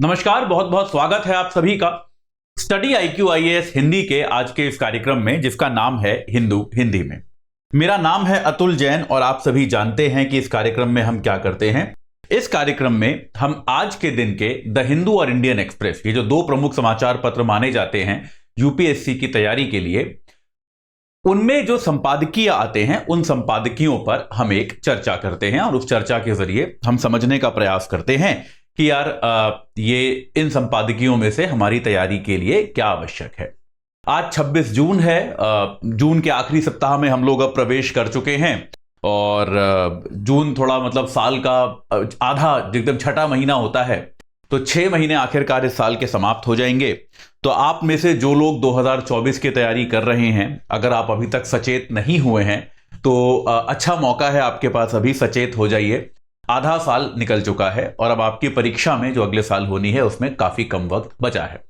नमस्कार, बहुत बहुत स्वागत है आप सभी का स्टडी IQ IAS हिंदी के आज के इस कार्यक्रम में, जिसका नाम है हिंदू हिंदी में। मेरा नाम है अतुल जैन और आप सभी जानते हैं कि इस कार्यक्रम में हम क्या करते हैं। इस कार्यक्रम में हम आज के दिन के द हिंदू और इंडियन एक्सप्रेस, ये जो दो प्रमुख समाचार पत्र माने जाते हैं यूपीएससी की तैयारी के लिए, उनमें जो संपादकीय आते हैं उन संपादकीयों पर हम एक चर्चा करते हैं और उस चर्चा के जरिए हम समझने का प्रयास करते हैं कि यार ये इन संपादकीयों में से हमारी तैयारी के लिए क्या आवश्यक है। आज 26 जून है। जून के आखिरी सप्ताह में हम लोग अब प्रवेश कर चुके हैं और जून थोड़ा मतलब साल का आधा एकदम छठा महीना होता है, तो 6 महीने आखिरकार इस साल के समाप्त हो जाएंगे। तो आप में से जो लोग 2024 की तैयारी कर रहे हैं, अगर आप अभी तक सचेत नहीं हुए हैं तो अच्छा मौका है आपके पास, अभी सचेत हो जाइए। आधा साल निकल चुका है और अब आपकी परीक्षा में जो अगले साल होनी है उसमें काफी कम वक्त बचा है।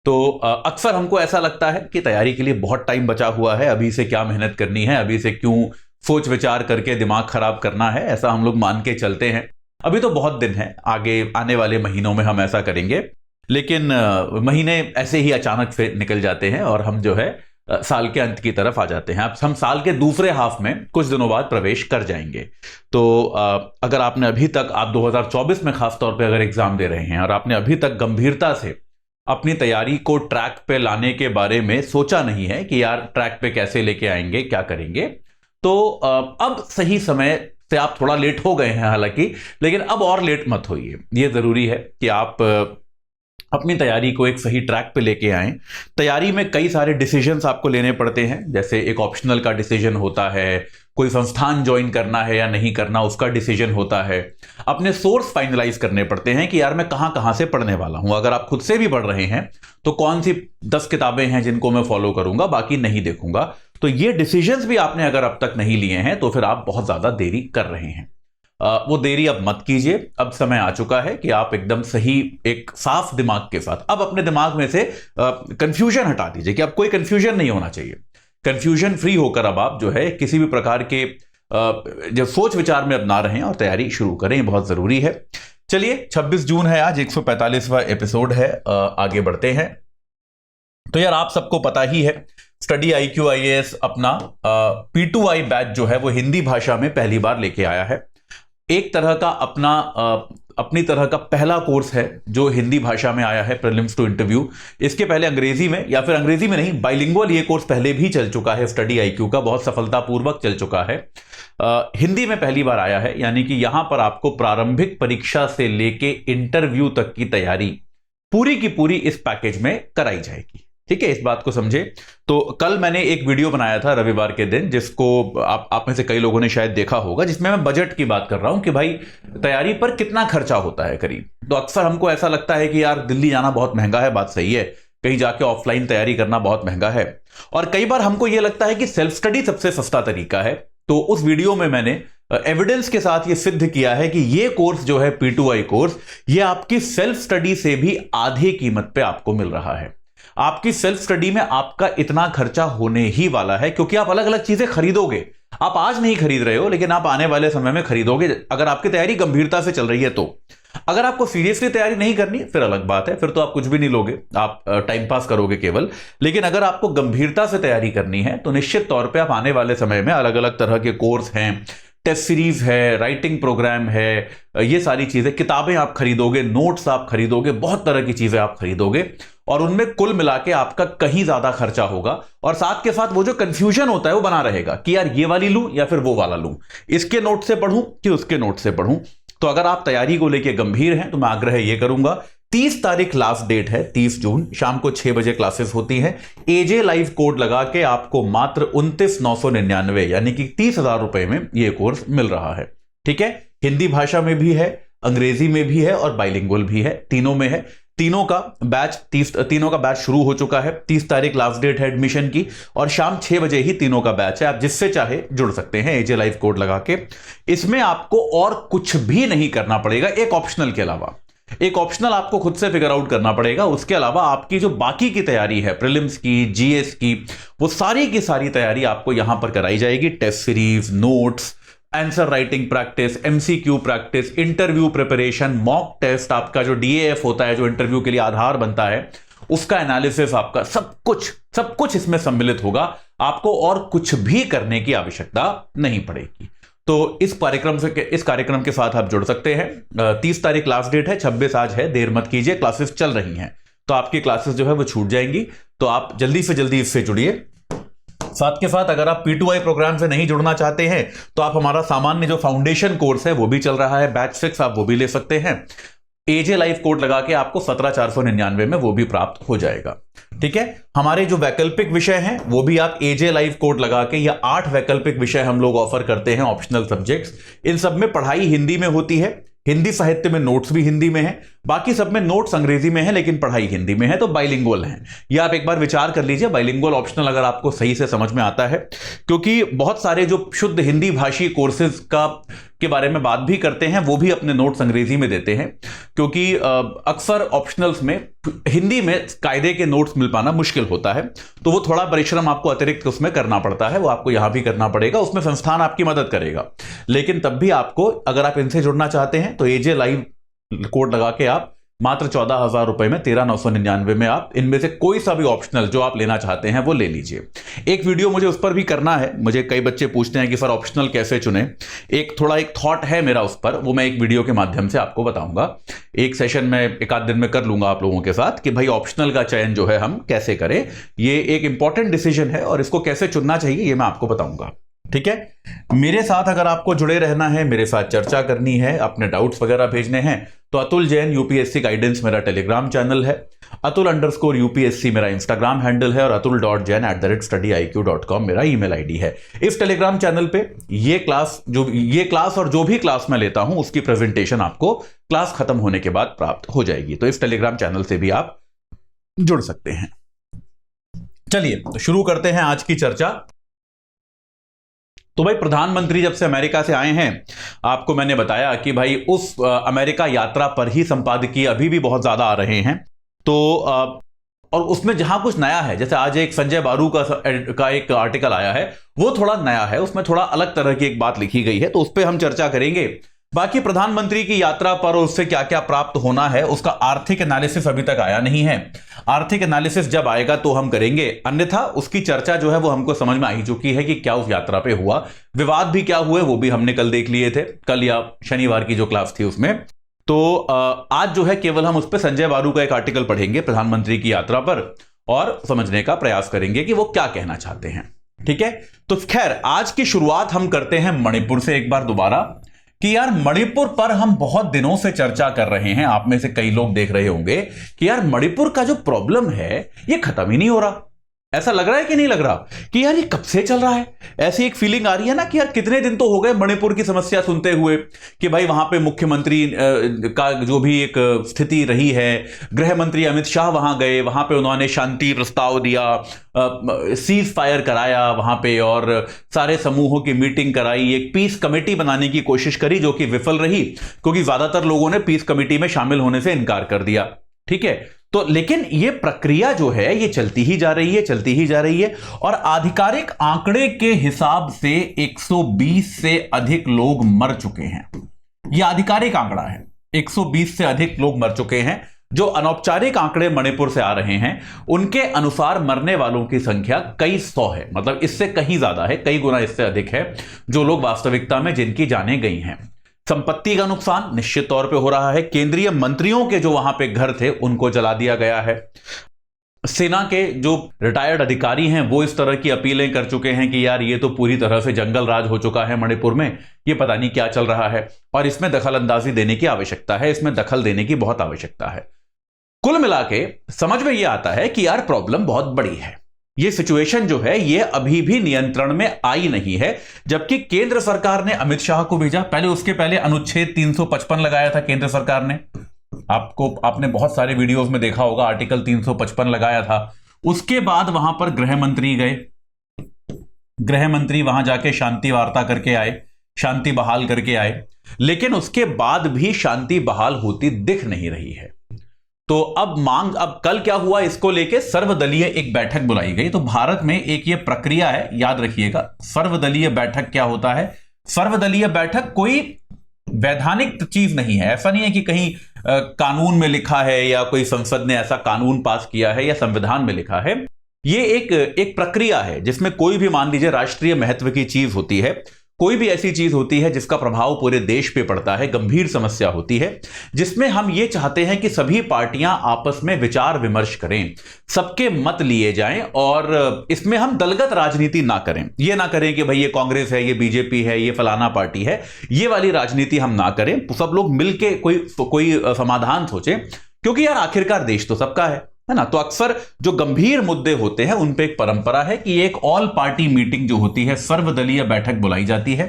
तो अक्सर हमको ऐसा लगता है कि तैयारी के लिए बहुत टाइम बचा हुआ है, अभी से क्या मेहनत करनी है, अभी से क्यों सोच विचार करके दिमाग खराब करना है, ऐसा हम लोग मान के चलते हैं। अभी तो बहुत दिन है, आगे आने वाले महीनों में हम ऐसा करेंगे, लेकिन महीने ऐसे ही अचानक से निकल जाते हैं और हम जो है साल के अंत की तरफ आ जाते हैं। अब हम साल के दूसरे हाफ में कुछ दिनों बाद प्रवेश कर जाएंगे। तो अगर आपने अभी तक, आप 2024 में खास तौर पे अगर एग्जाम दे रहे हैं और आपने अभी तक गंभीरता से अपनी तैयारी को ट्रैक पे लाने के बारे में सोचा नहीं है कि यार ट्रैक पे कैसे लेके आएंगे, क्या करेंगे, तो अब सही समय से आप थोड़ा लेट हो गए हैं हालांकि, लेकिन अब और लेट मत होइए। ये जरूरी है कि आप अपनी तैयारी को एक सही ट्रैक पे लेके आएं। तैयारी में कई सारे डिसीजंस आपको लेने पड़ते हैं, जैसे एक ऑप्शनल का डिसीजन होता है, कोई संस्थान ज्वाइन करना है या नहीं करना उसका डिसीजन होता है, अपने सोर्स फाइनलाइज करने पड़ते हैं कि यार मैं कहां कहां से पढ़ने वाला हूं। अगर आप खुद से भी पढ़ रहे हैं तो कौन सी 10 किताबें हैं जिनको मैं फॉलो करूंगा, बाकी नहीं देखूंगा। तो ये डिसीजंस भी आपने अगर अब तक नहीं लिए हैं तो फिर आप बहुत ज्यादा देरी कर रहे हैं। वो देरी अब मत कीजिए। अब समय आ चुका है कि आप एकदम सही एक साफ दिमाग के साथ अब अपने दिमाग में से कंफ्यूजन हटा दीजिए कि अब कोई कंफ्यूजन नहीं होना चाहिए। कंफ्यूजन फ्री होकर अब आप जो है किसी भी प्रकार के जो सोच विचार में अब ना रहें और तैयारी शुरू करें, बहुत जरूरी है। चलिए, 26 जून है आज, 145वां एपिसोड है। आगे बढ़ते हैं। तो यार आप सबको पता ही है, स्टडी IQ IAS अपना P2I बैच जो है वो हिंदी भाषा में पहली बार लेके आया है। एक तरह का अपनी तरह का पहला कोर्स है जो हिंदी भाषा में आया है, प्रीलिम्स टू इंटरव्यू। इसके पहले अंग्रेजी में, या फिर अंग्रेजी में नहीं, बाइलिंगुअल ये कोर्स पहले भी चल चुका है स्टडी IQ का, बहुत सफलतापूर्वक चल चुका है। हिंदी में पहली बार आया है, यानी कि यहां पर आपको प्रारंभिक परीक्षा से लेके इंटरव्यू तक की तैयारी पूरी की पूरी इस पैकेज में कराई जाएगी। ठीक है, इस बात को समझे। तो कल मैंने एक वीडियो बनाया था रविवार के दिन, जिसको आप में से कई लोगों ने शायद देखा होगा, जिसमें मैं बजट की बात कर रहा हूं कि भाई तैयारी पर कितना खर्चा होता है करीब। तो अक्सर हमको ऐसा लगता है कि यार दिल्ली जाना बहुत महंगा है, बात सही है, कहीं जाके ऑफलाइन तैयारी करना बहुत महंगा है, और कई बार हमको यह लगता है कि सेल्फ स्टडी सबसे सस्ता तरीका है। तो उस वीडियो में मैंने एविडेंस के साथ यह सिद्ध किया है कि यह कोर्स जो है P2I कोर्स, यह आपकी सेल्फ स्टडी से भी आधे कीमत पे आपको मिल रहा है। आपकी सेल्फ स्टडी में आपका इतना खर्चा होने ही वाला है, क्योंकि आप अलग अलग चीजें खरीदोगे। आप आज नहीं खरीद रहे हो, लेकिन आप आने वाले समय में खरीदोगे, अगर आपकी तैयारी गंभीरता से चल रही है तो। अगर आपको सीरियसली तैयारी नहीं करनी फिर अलग बात है, फिर तो आप कुछ भी नहीं लोगे, आप टाइम पास करोगे केवल। लेकिन अगर आपको गंभीरता से तैयारी करनी है तो निश्चित तौर पर आप आने वाले समय में अलग अलग तरह के कोर्स हैं, टेस्ट सीरीज है, राइटिंग प्रोग्राम है, ये सारी चीजें, किताबें आप खरीदोगे, नोट्स आप खरीदोगे, बहुत तरह की चीजें आप खरीदोगे, और उनमें कुल मिला के आपका कहीं ज्यादा खर्चा होगा। और साथ के साथ वो जो कंफ्यूजन होता है वो बना रहेगा कि यार ये वाली लूं या फिर वो वाला लूं, इसके नोट से पढ़ूं कि उसके नोट से पढ़ूं। तो अगर आप तैयारी को लेकर गंभीर हैं तो मैं आग्रह ये करूंगा, 30 तारीख लास्ट डेट है, 30 जून शाम को 6 बजे क्लासेस होती हैं। AJ लाइव कोड लगा के आपको मात्र 29,999 यानी कि 30,000 रुपए में यह कोर्स मिल रहा है। ठीक है, हिंदी भाषा में भी है, अंग्रेजी में भी है और बाइलिंगुअल भी है, तीनों में है। तीनों का बैच शुरू हो चुका है। 30 तारीख लास्ट डेट है एडमिशन की, और शाम 6 बजे ही तीनों का बैच है। आप जिससे चाहे जुड़ सकते हैं AJ लाइव कोड लगा के। इसमें आपको और कुछ भी नहीं करना पड़ेगा, एक ऑप्शनल के अलावा। एक ऑप्शनल आपको खुद से फिगर आउट करना पड़ेगा। उसके अलावा आपकी जो बाकी की तैयारी है, प्रीलिम्स की, GS की, वो सारी की सारी तैयारी आपको यहां पर कराई जाएगी। Test series, notes, answer writing practice, MCQ practice, interview preparation, mock test, आपका जो डीएएफ होता है जो इंटरव्यू के लिए आधार बनता है उसका एनालिसिस, आपका सब कुछ इसमें सम्मिलित होगा। आपको और कुछ भी करने की आवश्यकता नहीं पड़ेगी। तो इस कार्यक्रम के साथ आप जुड़ सकते हैं। 30 तारीख लास्ट डेट है, 26 आज है, देर मत कीजिए, क्लासेस चल रही हैं तो आपकी क्लासेस जो है वो छूट जाएंगी। तो आप जल्दी से जल्दी इससे जुड़िए। साथ के साथ अगर आप P2I प्रोग्राम से नहीं जुड़ना चाहते हैं तो आप हमारा सामान्य जो फाउंडेशन कोर्स है वो भी चल रहा है, बैच 6, आप वो भी ले सकते हैं। एजे लाइव कोड लगा के आपको 17,499 में वो भी प्राप्त हो जाएगा। ठीक है, हमारे जो वैकल्पिक विषय हैं वो भी आप एजे लाइव कोड लगा के, या 8 वैकल्पिक विषय हम लोग ऑफर करते हैं, ऑप्शनल सब्जेक्ट्स। इन सब में पढ़ाई हिंदी में होती है, हिंदी साहित्य में नोट्स भी हिंदी में है, बाकी सब में नोट्स अंग्रेजी में है लेकिन पढ़ाई हिंदी में है, तो बाइलिंगुअल है। यह आप एक बार विचार कर लीजिए, बाइलिंगुअल ऑप्शनल अगर आपको सही से समझ में आता है, क्योंकि बहुत सारे जो शुद्ध हिंदी भाषी कोर्सेज के बारे में बात भी करते हैं वो भी अपने नोट्स अंग्रेजी में देते हैं, क्योंकि अक्सर ऑप्शनल्स में हिंदी में कायदे के नोट्स मिल पाना मुश्किल होता है, तो वो थोड़ा परिश्रम आपको अतिरिक्त उसमें करना पड़ता है, वो आपको यहां भी करना पड़ेगा, उसमें संस्थान आपकी मदद करेगा। लेकिन तब भी आपको, अगर आप इनसे जुड़ना चाहते हैं तो एजे लाइव कोड लगा के आप मात्र 14,000 रुपए में 13,999 में आप इनमें से कोई सा भी ऑप्शनल जो आप लेना चाहते हैं वो ले लीजिए। एक वीडियो मुझे उस पर भी करना है, मुझे कई बच्चे पूछते हैं कि सर ऑप्शनल कैसे चुने। एक थॉट है मेरा उस पर, वो मैं एक वीडियो के माध्यम से आपको बताऊंगा। एक सेशन में एक आध दिन में कर लूंगा आप लोगों के साथ कि भाई ऑप्शनल का चयन जो है हम कैसे करें। ये एक इंपॉर्टेंट डिसीजन है और इसको कैसे चुनना चाहिए ये मैं आपको बताऊंगा। ठीक है, मेरे साथ अगर आपको जुड़े रहना है, मेरे साथ चर्चा करनी है, अपने डाउट्स वगैरह भेजने हैं, तो अतुल जैन यूपीएससी गाइडेंस मेरा टेलीग्राम चैनल है, अतुल_UPSC मेरा इंस्टाग्राम हैंडल है और atul.jain@studiiq.com मेरा ईमेल आईडी है। इस टेलीग्राम चैनल पे ये क्लास और जो भी क्लास मैं लेता हूं उसकी प्रेजेंटेशन आपको क्लास खत्म होने के बाद प्राप्त हो जाएगी। तो इस टेलीग्राम चैनल से भी आप जुड़ सकते हैं। चलिए तो शुरू करते हैं आज की चर्चा। तो भाई प्रधानमंत्री जब से अमेरिका से आए हैं, आपको मैंने बताया कि भाई उस अमेरिका यात्रा पर ही संपादकीय अभी भी बहुत ज्यादा आ रहे हैं। तो और उसमें जहां कुछ नया है, जैसे आज एक संजय बारू का एक आर्टिकल आया है, वो थोड़ा नया है, उसमें थोड़ा अलग तरह की एक बात लिखी गई है, तो उस पर हम चर्चा करेंगे। बाकी प्रधानमंत्री की यात्रा पर उससे क्या क्या प्राप्त होना है उसका आर्थिक एनालिसिस अभी तक आया नहीं है। आर्थिक एनालिसिस जब आएगा तो हम करेंगे, अन्यथा उसकी चर्चा जो है वो हमको समझ में आ ही चुकी है कि क्या उस यात्रा पे हुआ, विवाद भी क्या हुए वो भी हमने कल देख लिए थे, कल या शनिवार की जो क्लास थी उसमें। तो आज जो है केवल हम उस पर संजय बारू का एक आर्टिकल पढ़ेंगे प्रधानमंत्री की यात्रा पर और समझने का प्रयास करेंगे कि वो क्या कहना चाहते हैं। ठीक है, तो खैर आज की शुरुआत हम करते हैं मणिपुर से एक बार दोबारा, कि यार मणिपुर पर हम बहुत दिनों से चर्चा कर रहे हैं। आप में से कई लोग देख रहे होंगे कि यार मणिपुर का जो प्रॉब्लम है ये खत्म ही नहीं हो रहा। ऐसा लग रहा है कि नहीं लग रहा कि यार ये कब से चल रहा है? ऐसी एक फीलिंग आ रही है ना कि यार कितने दिन तो हो गए मणिपुर की समस्या सुनते हुए कि भाई वहां पे मुख्यमंत्री का जो भी एक स्थिति रही है, गृह मंत्री अमित शाह वहां गए, वहां पे उन्होंने शांति प्रस्ताव दिया, सीज फायर कराया वहां पे और सारे समूहों की मीटिंग कराई, एक पीस कमेटी बनाने की कोशिश करी जो कि विफल रही क्योंकि ज्यादातर लोगों ने पीस कमेटी में शामिल होने से इनकार कर दिया। ठीक है, तो लेकिन ये प्रक्रिया जो है ये चलती ही जा रही है और आधिकारिक आंकड़े के हिसाब से 120 से अधिक लोग मर चुके हैं। ये आधिकारिक आंकड़ा है, 120 से अधिक लोग मर चुके हैं। जो अनौपचारिक आंकड़े मणिपुर से आ रहे हैं उनके अनुसार मरने वालों की संख्या कई सौ है, मतलब इससे कहीं ज्यादा है, कई गुना इससे अधिक है जो लोग वास्तविकता में जिनकी जानें गई हैं। संपत्ति का नुकसान निश्चित तौर पे हो रहा है। केंद्रीय मंत्रियों के जो वहां पे घर थे उनको जला दिया गया है। सेना के जो रिटायर्ड अधिकारी हैं वो इस तरह की अपीलें कर चुके हैं कि यार ये तो पूरी तरह से जंगल राज हो चुका है मणिपुर में, ये पता नहीं क्या चल रहा है और इसमें दखल अंदाजी देने की आवश्यकता है, इसमें दखल देने की बहुत आवश्यकता है। कुल मिला के समझ में यह आता है कि यार प्रॉब्लम बहुत बड़ी है। ये सिचुएशन जो है ये अभी भी नियंत्रण में आई नहीं है, जबकि केंद्र सरकार ने अमित शाह को भेजा। उसके पहले अनुच्छेद 355 लगाया था केंद्र सरकार ने, आपने बहुत सारे वीडियोस में देखा होगा, आर्टिकल 355 लगाया था। उसके बाद वहां पर गृह मंत्री गए, गृह मंत्री वहां जाके शांति वार्ता करके आए, शांति बहाल करके आए, लेकिन उसके बाद भी शांति बहाल होती दिख नहीं रही है। तो अब कल क्या हुआ, इसको लेके सर्वदलीय एक बैठक बुलाई गई। तो भारत में एक ये प्रक्रिया है, याद रखिएगा, सर्वदलीय बैठक क्या होता है, सर्वदलीय बैठक कोई वैधानिक चीज नहीं है। ऐसा नहीं है कि कहीं कानून में लिखा है या कोई संसद ने ऐसा कानून पास किया है या संविधान में लिखा है। ये एक प्रक्रिया है जिसमें कोई भी, मान लीजिए, राष्ट्रीय महत्व की चीज होती है, कोई भी ऐसी चीज होती है जिसका प्रभाव पूरे देश पे पड़ता है, गंभीर समस्या होती है, जिसमें हम ये चाहते हैं कि सभी पार्टियां आपस में विचार विमर्श करें, सबके मत लिए जाएं और इसमें हम दलगत राजनीति ना करें। ये ना करें कि भाई ये कांग्रेस है, ये बीजेपी है, ये फलाना पार्टी है, ये वाली राजनीति हम ना करें। सब लोग मिलके कोई समाधान सोचें, क्योंकि यार आखिरकार देश तो सबका है ना। तो अक्सर जो गंभीर मुद्दे होते हैं उन पे एक परंपरा है कि एक ऑल पार्टी मीटिंग जो होती है, सर्वदलीय बैठक बुलाई जाती है।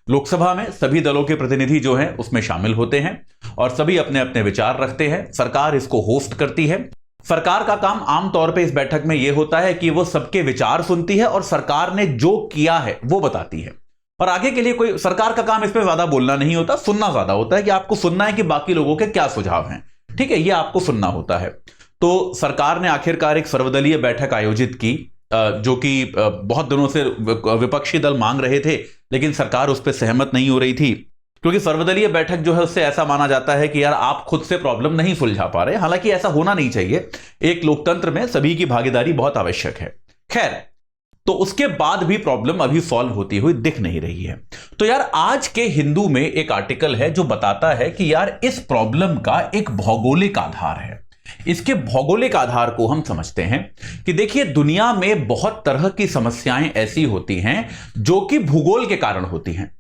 लोकसभा में सभी दलों के प्रतिनिधि जो हैं उसमें शामिल होते हैं और सभी अपने अपने विचार रखते हैं। सरकार इसको होस्ट करती है। सरकार का काम आमतौर पे इस बैठक में यह होता है कि वो सबके विचार सुनती है और सरकार ने जो किया है वो बताती है। और आगे के लिए कोई सरकार का काम इसमें ज्यादा बोलना नहीं होता, सुनना ज्यादा होता है कि आपको सुनना है कि बाकी लोगों के क्या सुझाव हैं। ठीक है, ये आपको सुनना होता है। तो सरकार ने आखिरकार एक सर्वदलीय बैठक आयोजित की, जो कि बहुत दिनों से विपक्षी दल मांग रहे थे, लेकिन सरकार उस पर सहमत नहीं हो रही थी, क्योंकि सर्वदलीय बैठक जो है उससे ऐसा माना जाता है कि यार आप खुद से प्रॉब्लम नहीं सुलझा पा रहे। हालांकि ऐसा होना नहीं चाहिए, एक लोकतंत्र में सभी की भागीदारी बहुत आवश्यक है। खैर, तो उसके बाद भी प्रॉब्लम अभी सॉल्व होती हुई दिख नहीं रही है। तो यार आज के हिंदू में एक आर्टिकल है जो बताता है कि यार इस प्रॉब्लम का एक भौगोलिक आधार है। इसके भौगोलिक आधार को हम समझते हैं कि देखिए, दुनिया में बहुत तरह की समस्याएं ऐसी होती हैं जो कि भूगोल के कारण होती हैं।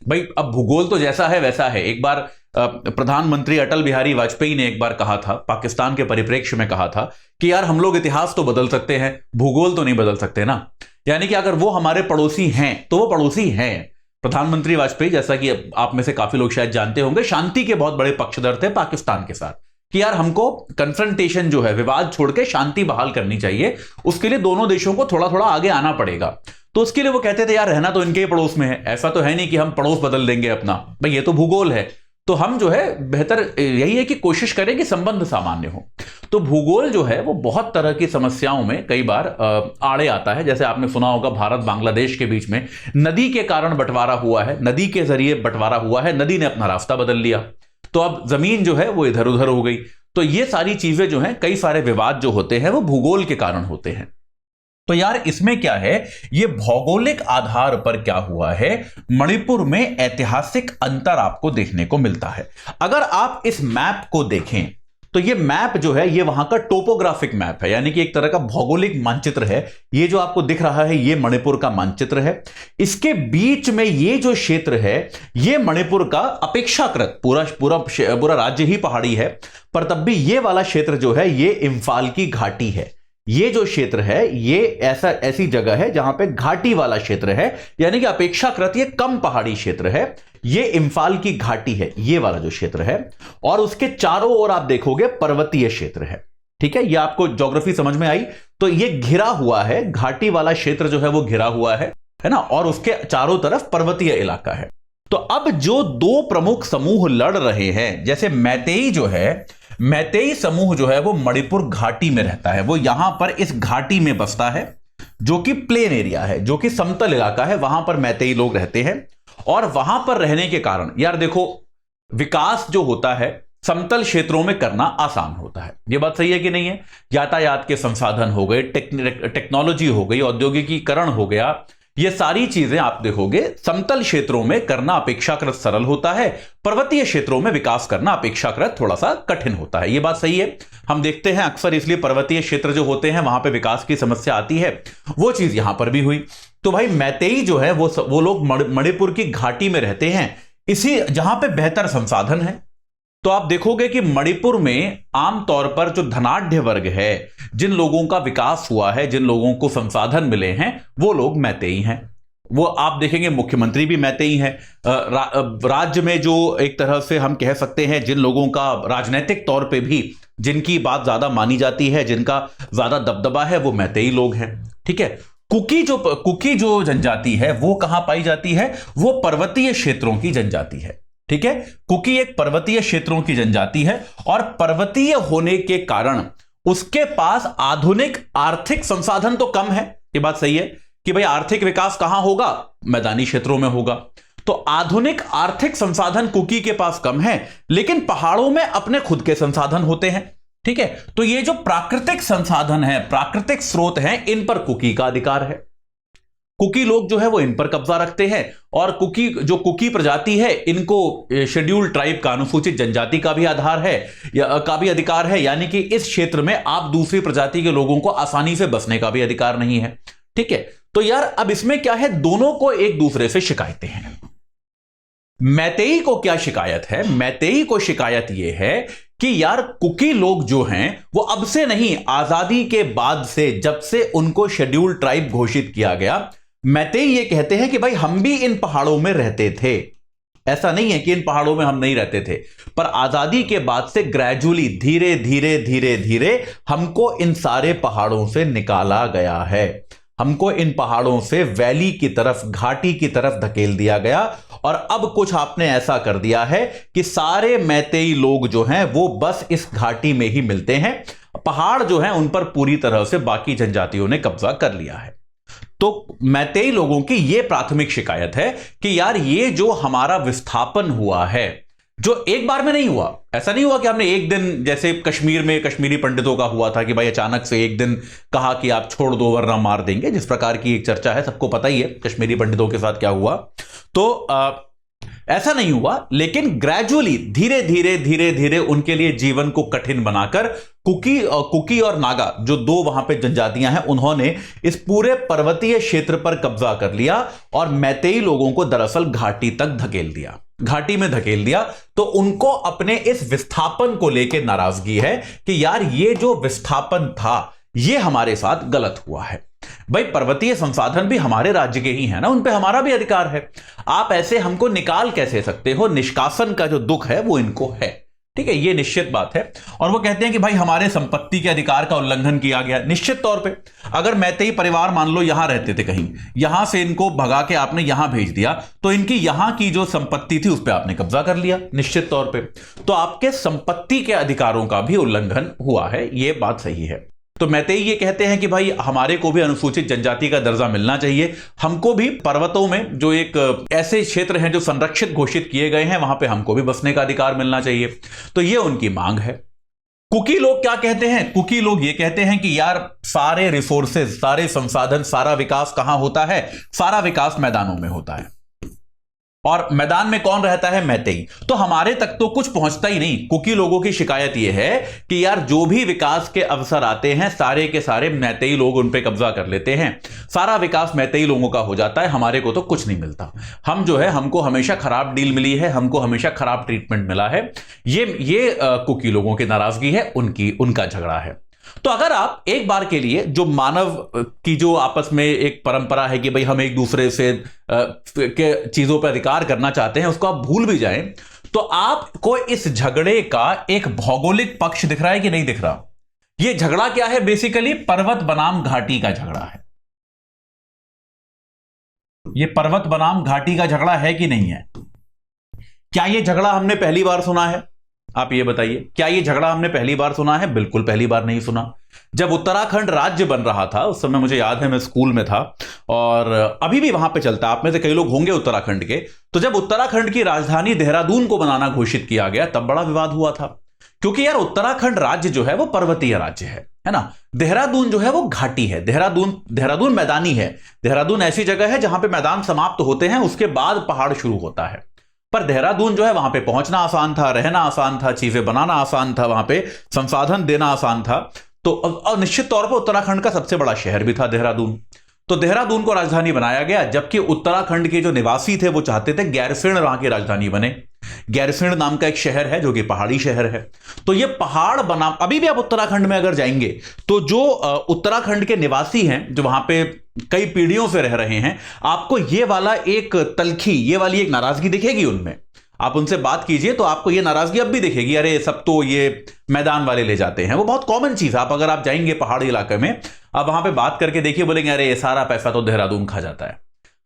भाई अब भूगोल तो जैसा है वैसा है। एक बार प्रधानमंत्री अटल बिहारी वाजपेयी ने एक बार कहा था, पाकिस्तान के परिप्रेक्ष्य में कहा था कि यार हम लोग इतिहास तो बदल सकते हैं, भूगोल तो नहीं बदल सकते ना। यानी कि अगर वो हमारे पड़ोसी हैं तो वो पड़ोसी हैं। प्रधानमंत्री वाजपेयी, जैसा कि आप में से काफी लोग शायद जानते होंगे, शांति के बहुत बड़े पक्षधर थे पाकिस्तान के साथ, कि यार हमको कन्फ्रंटेशन जो है, विवाद छोड़ के शांति बहाल करनी चाहिए, उसके लिए दोनों देशों को थोड़ा थोड़ा आगे आना पड़ेगा। तो उसके लिए वो कहते थे यार रहना तो इनके ही पड़ोस में है, ऐसा तो है नहीं कि हम पड़ोस बदल देंगे अपना, भाई ये तो भूगोल है। तो हम जो है बेहतर यही है कि कोशिश करें कि संबंध सामान्य हो। तो भूगोल जो है वो बहुत तरह की समस्याओं में कई बार आड़े आता है। जैसे आपने सुना होगा भारत बांग्लादेश के बीच में नदी के कारण बंटवारा हुआ है, नदी के जरिए बंटवारा हुआ है, नदी ने अपना रास्ता बदल लिया, तो अब जमीन जो है वो इधर उधर हो गई। तो ये सारी चीजें जो हैं, कई सारे विवाद जो होते हैं वो भूगोल के कारण होते हैं। तो यार इसमें क्या है, ये भौगोलिक आधार पर क्या हुआ है, मणिपुर में ऐतिहासिक अंतर आपको देखने को मिलता है। अगर आप इस मैप को देखें तो ये मैप जो है ये वहां का टोपोग्राफिक मैप है, यानी कि एक तरह का भौगोलिक मानचित्र है। ये जो आपको दिख रहा है ये मणिपुर का मानचित्र है। इसके बीच में ये जो क्षेत्र है ये मणिपुर का अपेक्षाकृत पूरा राज्य ही पहाड़ी है, पर तब भी ये वाला क्षेत्र जो है ये इंफाल की घाटी है। ये जो क्षेत्र है ये ऐसी जगह है जहां पे घाटी वाला क्षेत्र है, यानी कि अपेक्षाकृत ये कम पहाड़ी क्षेत्र है। ये इंफाल की घाटी है ये वाला जो क्षेत्र है, और उसके चारों ओर आप देखोगे पर्वतीय क्षेत्र है। ठीक है, ये आपको ज्योग्राफी समझ में आई। तो ये घिरा हुआ है, घाटी वाला क्षेत्र जो है वो घिरा हुआ है ना, और उसके चारों तरफ पर्वतीय इलाका है। तो अब जो दो प्रमुख समूह लड़ रहे हैं, जैसे मैतेई जो है, मैतेई समूह जो है वो मणिपुर घाटी में रहता है, वो यहां पर इस घाटी में बसता है जो कि प्लेन एरिया है, जो कि समतल इलाका है, वहां पर मैतेई लोग रहते हैं। और वहां पर रहने के कारण यार देखो, विकास जो होता है समतल क्षेत्रों में करना आसान होता है। यह बात सही है कि नहीं है? यातायात के संसाधन हो गए, टेक्नोलॉजी हो गई, औद्योगिकीकरण हो गया, ये सारी चीजें आप देखोगे समतल क्षेत्रों में करना अपेक्षाकृत सरल होता है, पर्वतीय क्षेत्रों में विकास करना अपेक्षाकृत थोड़ा सा कठिन होता है। ये बात सही है, हम देखते हैं अक्सर, इसलिए पर्वतीय क्षेत्र जो होते हैं वहां पे विकास की समस्या आती है। वो चीज यहां पर भी हुई। तो भाई मैतेई जो है वो लोग मणिपुर की घाटी में रहते हैं, इसी जहां पे बेहतर संसाधन है। तो आप देखोगे कि मणिपुर में आमतौर पर जो धनाढ्य वर्ग है, जिन लोगों का विकास हुआ है, जिन लोगों को संसाधन मिले हैं, वो लोग मैतेई हैं। वो आप देखेंगे मुख्यमंत्री भी मैतेई हैं। राज्य में जो एक तरह से हम कह सकते हैं जिन लोगों का राजनीतिक तौर पे भी जिनकी बात ज्यादा मानी जाती है, जिनका ज्यादा दबदबा है, वो मैतेई लोग हैं। ठीक है, कुकी जो जनजाति है वो कहां पाई जाती है? वो पर्वतीय क्षेत्रों की जनजाति है। ठीक है, कुकी एक पर्वतीय क्षेत्रों की जनजाति है, और पर्वतीय होने के कारण उसके पास आधुनिक आर्थिक संसाधन तो कम है। ये बात सही है कि भाई आर्थिक विकास कहां होगा? मैदानी क्षेत्रों में होगा। तो आधुनिक आर्थिक संसाधन कुकी के पास कम है, लेकिन पहाड़ों में अपने खुद के संसाधन होते हैं। ठीक है, तो ये जो प्राकृतिक संसाधन है, प्राकृतिक स्रोत हैं, इन पर कुकी का अधिकार है। कुकी लोग जो है वो इन पर कब्जा रखते हैं, और कुकी प्रजाति है, इनको शेड्यूल ट्राइब का, अनुसूचित जनजाति का भी आधार है का भी अधिकार है, यानी कि इस क्षेत्र में आप दूसरी प्रजाति के लोगों को आसानी से बसने का भी अधिकार नहीं है। ठीक है, तो यार अब इसमें क्या है, दोनों को एक दूसरे से शिकायतें हैं। मैतेई को क्या शिकायत है? मैतेई को शिकायत यह है कि यार कुकी लोग जो हैं वो अब से नहीं, आजादी के बाद से, जब से उनको शेड्यूल ट्राइब घोषित किया गया, मैतेई ये कहते हैं कि भाई हम भी इन पहाड़ों में रहते थे, ऐसा नहीं है कि इन पहाड़ों में हम नहीं रहते थे, पर आजादी के बाद से ग्रेजुअली, धीरे धीरे धीरे धीरे हमको इन सारे पहाड़ों से निकाला गया है। हमको इन पहाड़ों से वैली की तरफ, घाटी की तरफ धकेल दिया गया, और अब कुछ आपने ऐसा कर दिया है कि सारे मैतेई लोग जो हैं वो बस इस घाटी में ही मिलते हैं। पहाड़ जो हैं उन पर पूरी तरह से बाकी जनजातियों ने कब्जा कर लिया है। तो मैतेई लोगों की यह प्राथमिक शिकायत है कि यार ये जो हमारा विस्थापन हुआ है, जो एक बार में नहीं हुआ, ऐसा नहीं हुआ कि हमने एक दिन, जैसे कश्मीर में कश्मीरी पंडितों का हुआ था कि भाई अचानक से एक दिन कहा कि आप छोड़ दो वरना मार देंगे, जिस प्रकार की एक चर्चा है, सबको पता ही है कश्मीरी पंडितों के साथ क्या हुआ। तो ऐसा नहीं हुआ, लेकिन ग्रेजुअली, धीरे धीरे धीरे धीरे उनके लिए जीवन को कठिन बनाकर कुकी और नागा, जो दो वहां पे जनजातियां हैं, उन्होंने इस पूरे पर्वतीय क्षेत्र पर कब्जा कर लिया और मैतेई लोगों को दरअसल घाटी तक धकेल दिया, घाटी में धकेल दिया। तो उनको अपने इस विस्थापन को लेकर नाराजगी है कि यार ये जो विस्थापन था ये हमारे साथ गलत हुआ है। भाई पर्वतीय संसाधन भी हमारे राज्य के ही हैं ना, उन पे हमारा भी अधिकार है, आप ऐसे हमको निकाल कैसे सकते हो? निष्कासन का जो दुख है वो इनको है। ठीक है, ये निश्चित बात है। और वो कहते हैं कि भाई हमारे संपत्ति के अधिकार का उल्लंघन किया गया। निश्चित तौर पे अगर मैतेई परिवार मान लो यहां रहते थे कहीं, यहां से इनको भगा के आपने यहां भेज दिया, तो इनकी यहां की जो संपत्ति थी उस पर आपने कब्जा कर लिया निश्चित तौर पे, तो आपके संपत्ति के अधिकारों का भी उल्लंघन हुआ है, यह बात सही है। तो मैतेई ये कहते हैं कि भाई हमारे को भी अनुसूचित जनजाति का दर्जा मिलना चाहिए, हमको भी पर्वतों में जो एक ऐसे क्षेत्र हैं जो संरक्षित घोषित किए गए हैं, वहां पे हमको भी बसने का अधिकार मिलना चाहिए। तो ये उनकी मांग है। कुकी लोग क्या कहते हैं? कुकी लोग ये कहते हैं कि यार सारे रिसोर्सेज, सारे संसाधन, सारा विकास कहां होता है? सारा विकास मैदानों में होता है, और मैदान में कौन रहता है? मैतेई। तो हमारे तक तो कुछ पहुंचता ही नहीं। कुकी लोगों की शिकायत यह है कि यार जो भी विकास के अवसर आते हैं सारे के सारे मैतेई लोग उन पे कब्जा कर लेते हैं, सारा विकास मैतेई लोगों का हो जाता है, हमारे को तो कुछ नहीं मिलता। हम जो है, हमको हमेशा खराब डील मिली है, हमको हमेशा खराब ट्रीटमेंट मिला है। ये कुकी लोगों की नाराजगी है, उनका झगड़ा है। तो अगर आप एक बार के लिए जो मानव की जो आपस में एक परंपरा है कि भाई हम एक दूसरे से के चीजों पर अधिकार करना चाहते हैं, उसको आप भूल भी जाएं, तो आपको इस झगड़े का एक भौगोलिक पक्ष दिख रहा है कि नहीं दिख रहा? यह झगड़ा क्या है? बेसिकली पर्वत बनाम घाटी का झगड़ा है। यह पर्वत बनाम घाटी का झगड़ा है कि नहीं है? क्या यह झगड़ा हमने पहली बार सुना है? आप ये बताइए, क्या ये झगड़ा हमने पहली बार सुना है? बिल्कुल पहली बार नहीं सुना। जब उत्तराखंड राज्य बन रहा था उस समय मुझे याद है, मैं स्कूल में था, और अभी भी वहां पे चलता है, आप में से कई लोग होंगे उत्तराखंड के। तो जब उत्तराखंड की राजधानी देहरादून को बनाना घोषित किया गया तब बड़ा विवाद हुआ था, क्योंकि यार उत्तराखंड राज्य जो है वो पर्वतीय राज्य है ना। देहरादून जो है वो घाटी है, देहरादून मैदानी है। देहरादून ऐसी जगह है जहां पे मैदान समाप्त होते हैं, उसके बाद पहाड़ शुरू होता है। पर देहरादून जो है वहां पे पहुंचना आसान था, रहना आसान था, चीजें बनाना आसान था, वहां पे संसाधन देना आसान था। तो और निश्चित तौर पर उत्तराखंड का सबसे बड़ा शहर भी था देहरादून। तो देहरादून को राजधानी बनाया गया, जबकि उत्तराखंड के जो निवासी थे वो चाहते थे गैरसैंण वहां की राजधानी बने। गैरसैंण नाम का एक शहर है जो कि पहाड़ी शहर है। तो ये पहाड़ बना, अभी भी आप उत्तराखंड में अगर जाएंगे तो जो उत्तराखंड के निवासी हैं जो वहां पे कई पीढ़ियों से रह रहे हैं, आपको ये वाला एक तलखी, ये वाली एक नाराजगी दिखेगी उनमें। आप उनसे बात कीजिए तो आपको ये नाराजगी अब भी दिखेगी, अरे सब तो ये मैदान वाले ले जाते हैं। वो बहुत कॉमन चीज है। आप अगर आप जाएंगे पहाड़ी इलाके में, आप वहां पे बात करके देखिए, बोलेंगे अरे ये सारा पैसा तो देहरादून खा जाता है,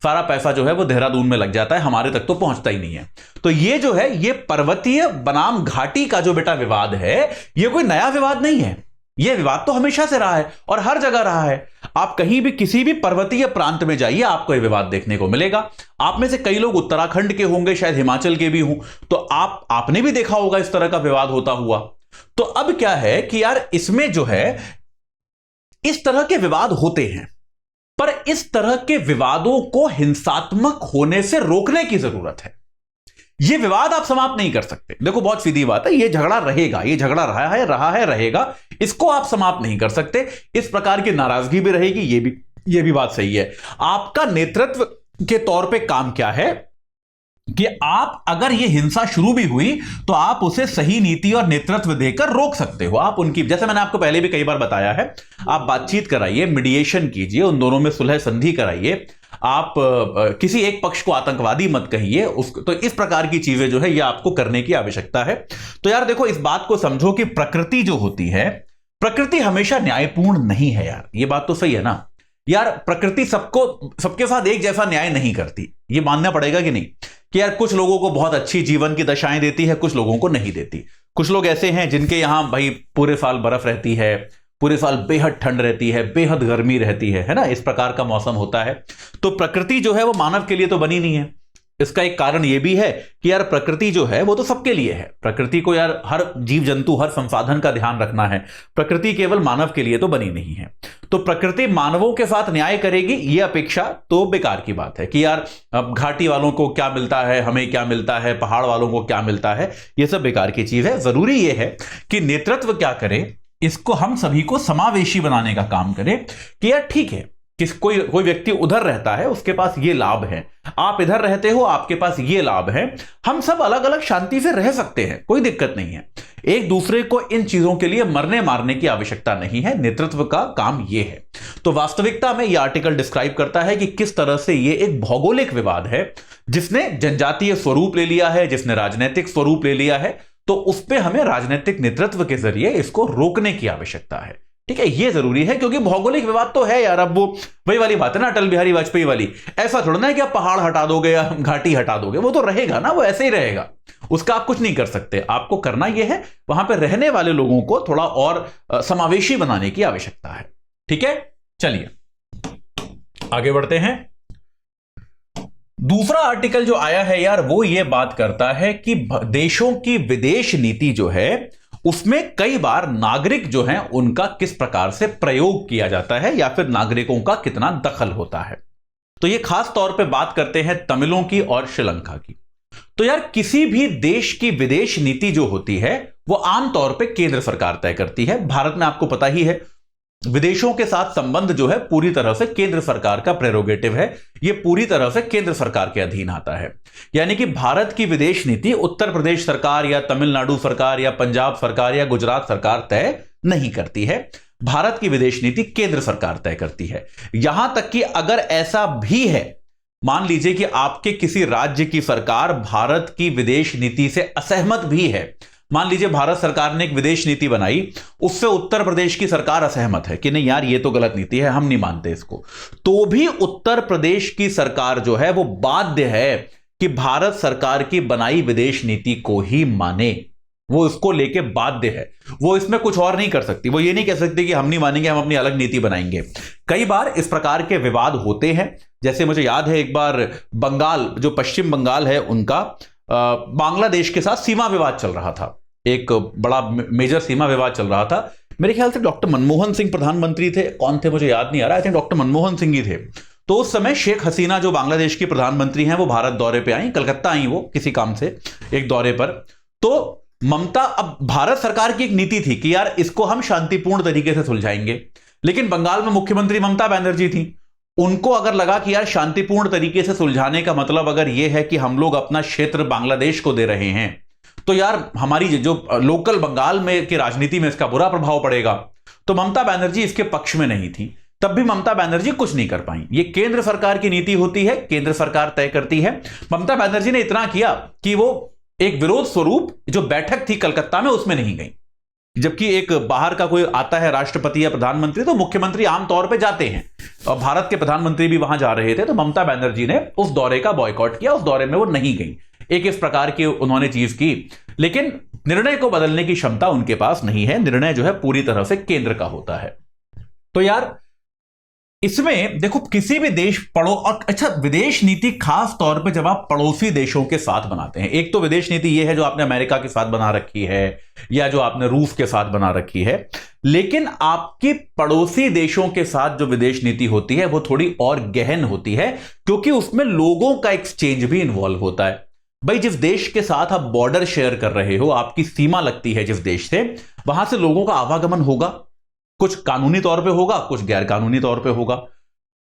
सारा पैसा जो है वो देहरादून में लग जाता है, हमारे तक तो पहुंचता ही नहीं है। तो ये जो है, ये पर्वतीय बनाम घाटी का जो बेटा विवाद है, ये कोई नया विवाद नहीं है। यह विवाद तो हमेशा से रहा है और हर जगह रहा है। आप कहीं भी किसी भी पर्वतीय प्रांत में जाइए, आपको यह विवाद देखने को मिलेगा। आप में से कई लोग उत्तराखंड के होंगे, शायद हिमाचल के भी हों, तो आपने भी देखा होगा इस तरह का विवाद होता हुआ। तो अब क्या है कि यार इसमें जो है इस तरह के विवाद होते हैं, पर इस तरह के विवादों को हिंसात्मक होने से रोकने की जरूरत है। यह विवाद आप समाप्त नहीं कर सकते। देखो बहुत सीधी बात है, यह झगड़ा रहेगा, यह झगड़ा रहा है रहेगा, इसको आप समाप्त नहीं कर सकते। इस प्रकार की नाराजगी भी रहेगी, यह भी बात सही है। आपका नेतृत्व के तौर पे काम क्या है कि आप अगर यह हिंसा शुरू भी हुई तो आप उसे सही नीति और नेतृत्व देकर रोक सकते हो। आप उनकी, जैसे मैंने आपको पहले भी कई बार बताया है, आप बातचीत कराइए, मीडिएशन कीजिए, उन दोनों में सुलह संधि कराइए। आप किसी एक पक्ष को आतंकवादी मत कहिए उसको। तो इस प्रकार की चीजें जो है ये आपको करने की आवश्यकता है। तो यार देखो, इस बात को समझो कि प्रकृति जो होती है, प्रकृति हमेशा न्यायपूर्ण नहीं है यार। ये बात तो सही है ना यार। प्रकृति सबके साथ एक जैसा न्याय नहीं करती, ये मानना पड़ेगा कि नहीं, कि यार कुछ लोगों को बहुत अच्छी जीवन की दशाएं देती है, कुछ लोगों को नहीं देती। कुछ लोग ऐसे हैं जिनके यहां भाई पूरे साल बर्फ रहती है, पूरे साल बेहद ठंड रहती है, बेहद गर्मी रहती है ना, इस प्रकार का मौसम होता है। तो प्रकृति जो है वो मानव के लिए तो बनी नहीं है। इसका एक कारण यह भी है कि यार प्रकृति जो है वो तो सबके लिए है। प्रकृति को यार हर जीव जंतु, हर संसाधन का ध्यान रखना है। प्रकृति केवल मानव के लिए तो बनी नहीं है। तो प्रकृति मानवों के साथ न्याय करेगी, यह अपेक्षा तो बेकार की बात है कि यार अब घाटी वालों को क्या मिलता है, हमें क्या मिलता है, पहाड़ वालों को क्या मिलता है, यह सब बेकार की चीज है। जरूरी यह है कि नेतृत्व क्या करे, इसको हम सभी को समावेशी बनाने का काम करें कि यार ठीक है, कोई व्यक्ति उधर रहता है, उसके पास ये लाभ है, आप इधर रहते हो, आपके पास ये लाभ है, हम सब अलग अलग शांति से रह सकते हैं, कोई दिक्कत नहीं है। एक दूसरे को इन चीजों के लिए मरने मारने की आवश्यकता नहीं है। नेतृत्व का काम यह है। तो वास्तविकता में यह आर्टिकल डिस्क्राइब करता है कि किस तरह से यह एक भौगोलिक विवाद है जिसने जनजातीय स्वरूप ले लिया है, जिसने राजनीतिक स्वरूप ले लिया है। तो उस पर हमें राजनीतिक नेतृत्व के जरिए इसको रोकने की आवश्यकता है। ठीक है, यह जरूरी है, क्योंकि भौगोलिक विवाद तो है यार। अब वो वही वाली बात है ना, अटल बिहारी वाजपेयी वाली। ऐसा थोड़ा ना है कि आप पहाड़ हटा दोगे या घाटी हटा दोगे, वो तो रहेगा ना, वो ऐसे ही रहेगा, उसका आप कुछ नहीं कर सकते। आपको करना यह है वहां पर रहने वाले लोगों को थोड़ा और समावेशी बनाने की आवश्यकता है। ठीक है, चलिए आगे बढ़ते हैं। दूसरा आर्टिकल जो आया है यार, वो ये बात करता है कि देशों की विदेश नीति जो है उसमें कई बार नागरिक जो हैं उनका किस प्रकार से प्रयोग किया जाता है या फिर नागरिकों का कितना दखल होता है। तो ये खास तौर पे बात करते हैं तमिलों की और श्रीलंका की। तो यार किसी भी देश की विदेश नीति जो होती है वो आमतौर पे केंद्र सरकार तय करती है। भारत में आपको पता ही है, विदेशों के साथ संबंध जो है पूरी तरह से केंद्र सरकार का प्रेरोगेटिव है। यह पूरी तरह से केंद्र सरकार के अधीन आता है। यानी कि भारत की विदेश नीति उत्तर प्रदेश सरकार या तमिलनाडु सरकार या पंजाब सरकार या गुजरात सरकार तय नहीं करती है। भारत की विदेश नीति केंद्र सरकार तय करती है। यहां तक कि अगर ऐसा भी है, मान लीजिए कि आपके किसी राज्य की सरकार भारत की विदेश नीति से असहमत भी है, मान लीजिए भारत सरकार ने एक विदेश नीति बनाई, उससे उत्तर प्रदेश की सरकार असहमत है कि नहीं यार ये तो गलत नीति है, हम नहीं मानते इसको, तो भी उत्तर प्रदेश की सरकार जो है वो बाध्य है कि भारत सरकार की बनाई विदेश नीति को ही माने। वो इसको लेके बाध्य है, वो इसमें कुछ और नहीं कर सकती। वो ये नहीं कह सकती कि हम नहीं मानेंगे, हम अपनी अलग नीति बनाएंगे। कई बार इस प्रकार के विवाद होते हैं। जैसे मुझे याद है एक बार बंगाल, जो पश्चिम बंगाल है, उनका बांग्लादेश के साथ सीमा विवाद चल रहा था। एक बड़ा मेजर सीमा विवाद चल रहा था। मेरे ख्याल से डॉक्टर मनमोहन सिंह प्रधानमंत्री थे, कौन थे मुझे याद नहीं आ रहा, I think doctor Manmohan Singh ही थे। तो उस समय शेख हसीना जो बांग्लादेश की प्रधानमंत्री हैं वो भारत दौरे पे आई, कलकत्ता आई वो किसी काम से एक दौरे पर। तो ममता, अब भारत सरकार की एक नीति थी कि यार इसको हम शांतिपूर्ण तरीके से सुलझाएंगे, लेकिन बंगाल में मुख्यमंत्री ममता बनर्जी थी। उनको अगर लगा कि यार शांतिपूर्ण तरीके से सुलझाने का मतलब अगर यह है कि हम लोग अपना क्षेत्र बांग्लादेश को दे रहे हैं, तो यार हमारी जो लोकल बंगाल में की राजनीति में इसका बुरा प्रभाव पड़ेगा। तो ममता बनर्जी इसके पक्ष में नहीं थी। तब भी ममता बनर्जी कुछ नहीं कर पाई। ये केंद्र सरकार की नीति होती है, केंद्र सरकार तय करती है। ममता बनर्जी ने इतना किया कि वो एक विरोध स्वरूप जो बैठक थी कलकत्ता में उसमें नहीं गई। जबकि एक बाहर का कोई आता है राष्ट्रपति या प्रधानमंत्री, तो मुख्यमंत्री आमतौर पे जाते हैं, और भारत के प्रधानमंत्री भी वहां जा रहे थे। तो ममता बनर्जी ने उस दौरे का बॉयकॉट किया, उस दौरे में वो नहीं गई। एक इस प्रकार की उन्होंने चीज की, लेकिन निर्णय को बदलने की क्षमता उनके पास नहीं है। निर्णय जो है पूरी तरह से केंद्र का होता है। तो यार इसमें देखो किसी भी देश पड़ो और अच्छा विदेश नीति खास तौर पे जब आप पड़ोसी देशों के साथ बनाते हैं, एक तो विदेश नीति ये है जो आपने अमेरिका के साथ बना रखी है या जो आपने रूस के साथ बना रखी है, लेकिन आपकी पड़ोसी देशों के साथ जो विदेश नीति होती है वो थोड़ी और गहन होती है, क्योंकि उसमें लोगों का एक्सचेंज भी इन्वॉल्व होता है। भाई जिस देश के साथ आप बॉर्डर शेयर कर रहे हो, आपकी सीमा लगती है जिस देश से, वहां से लोगों का आवागमन होगा, कुछ कानूनी तौर पे होगा, कुछ गैर कानूनी तौर पे होगा।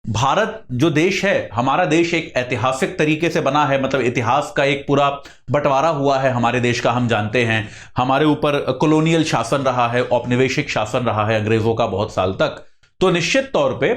भारत जो देश है, हमारा देश एक ऐतिहासिक तरीके से बना है, मतलब इतिहास का एक पूरा बंटवारा हुआ है हमारे देश का, हम जानते हैं। हमारे ऊपर कॉलोनियल शासन रहा है, औपनिवेशिक शासन रहा है अंग्रेजों का बहुत साल तक, तो निश्चित तौर पे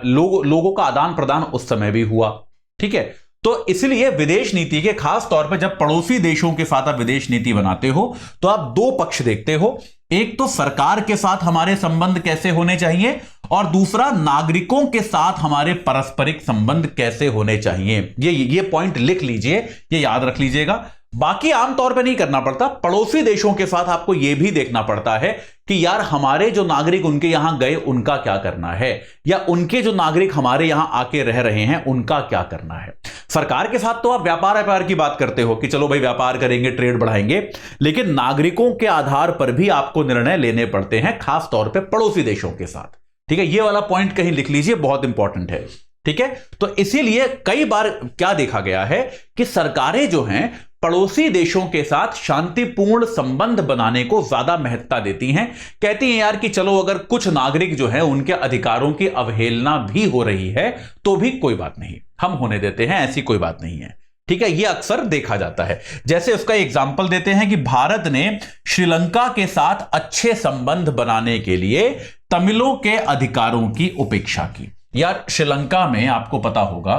लोगों का आदान प्रदान उस समय भी हुआ, ठीक है। तो इसलिए विदेश नीति के खास तौर पे जब पड़ोसी देशों के साथ आप विदेश नीति बनाते हो तो आप दो पक्ष देखते हो, एक तो सरकार के साथ हमारे संबंध कैसे होने चाहिए और दूसरा नागरिकों के साथ हमारे पारस्परिक संबंध कैसे होने चाहिए। ये पॉइंट लिख लीजिए, ये याद रख लीजिएगा। बाकी आमतौर पे नहीं करना पड़ता, पड़ोसी देशों के साथ आपको यह भी देखना पड़ता है कि यार हमारे जो नागरिक उनके यहां गए उनका क्या करना है, या उनके जो नागरिक हमारे यहां आके रह रहे हैं उनका क्या करना है। सरकार के साथ तो आप व्यापार की बात करते हो कि चलो भाई व्यापार करेंगे, ट्रेड बढ़ाएंगे, लेकिन नागरिकों के आधार पर भी आपको निर्णय लेने पड़ते हैं, खास तौर पर पड़ोसी देशों के साथ, ठीक है। ये वाला पॉइंट कहीं लिख लीजिए, बहुत इंपॉर्टेंट है, ठीक है। तो इसीलिए कई बार क्या देखा गया है कि सरकारें जो हैं पड़ोसी देशों के साथ शांतिपूर्ण संबंध बनाने को ज्यादा महत्ता देती हैं। कहती हैं यार कि चलो अगर कुछ नागरिक जो हैं उनके अधिकारों की अवहेलना भी हो रही है तो भी कोई बात नहीं, हम होने देते हैं, ऐसी कोई बात नहीं है, ठीक है। यह अक्सर देखा जाता है। जैसे उसका एग्जाम्पल देते हैं कि भारत ने श्रीलंका के साथ अच्छे संबंध बनाने के लिए तमिलों के अधिकारों की उपेक्षा की। यार श्रीलंका में आपको पता होगा,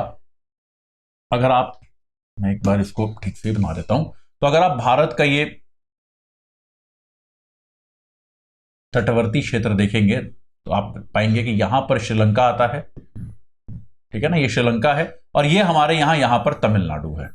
अगर आप, मैं एक बार इसको ठीक से बना देता हूं, तो अगर आप भारत का ये तटवर्ती क्षेत्र देखेंगे तो आप पाएंगे कि यहां पर श्रीलंका आता है, ठीक है ना, ये श्रीलंका है, और ये हमारे यहां पर तमिलनाडु है,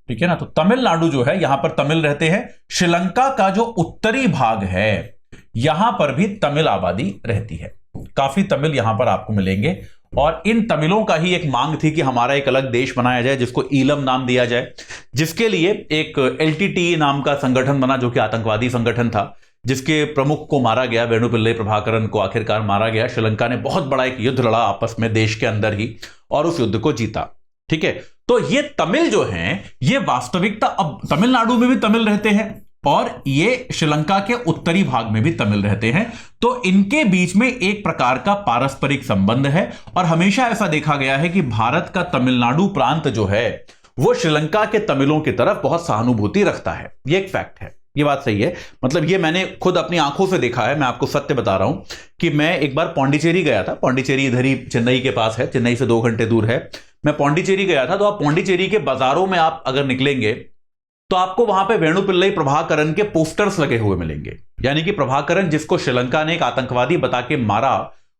ठीक है ना। तो तमिलनाडु जो है, यहां पर तमिल रहते हैं। श्रीलंका का जो उत्तरी भाग है यहां पर भी तमिल आबादी रहती है, काफी तमिल यहां पर आपको मिलेंगे। और इन तमिलों का ही एक मांग थी कि हमारा एक अलग देश बनाया जाए जिसको ईलम नाम दिया जाए, जिसके लिए एक LTTE नाम का संगठन बना जो कि आतंकवादी संगठन था, जिसके प्रमुख को मारा गया, वेणुपिल्लई प्रभाकरन को आखिरकार मारा गया। श्रीलंका ने बहुत बड़ा एक युद्ध लड़ा आपस में देश के अंदर ही और उस युद्ध को जीता, ठीक है। तो ये तमिल जो हैं, ये वास्तविकता, अब तमिलनाडु में भी तमिल रहते हैं और ये श्रीलंका के उत्तरी भाग में भी तमिल रहते हैं, तो इनके बीच में एक प्रकार का पारस्परिक संबंध है। और हमेशा ऐसा देखा गया है कि भारत का तमिलनाडु प्रांत जो है वो श्रीलंका के तमिलों की तरफ बहुत सहानुभूति रखता है। ये एक फैक्ट है, ये बात सही है। मतलब ये मैंने खुद अपनी आंखों से देखा है, मैं आपको सत्य बता रहा हूं कि मैं एक बार पौंडीचेरी गया था। पौंडीचेरी इधर ही चेन्नई के पास है, चेन्नई से 2 घंटे दूर है। मैं पौंडीचेरी गया था, तो आप पौंडीचेरी के बाजारों में आप अगर निकलेंगे तो आपको वहां पे वेणुपिल्लई प्रभाकरन के पोस्टर्स लगे हुए मिलेंगे। यानी कि प्रभाकरन, जिसको श्रीलंका ने एक आतंकवादी बता के मारा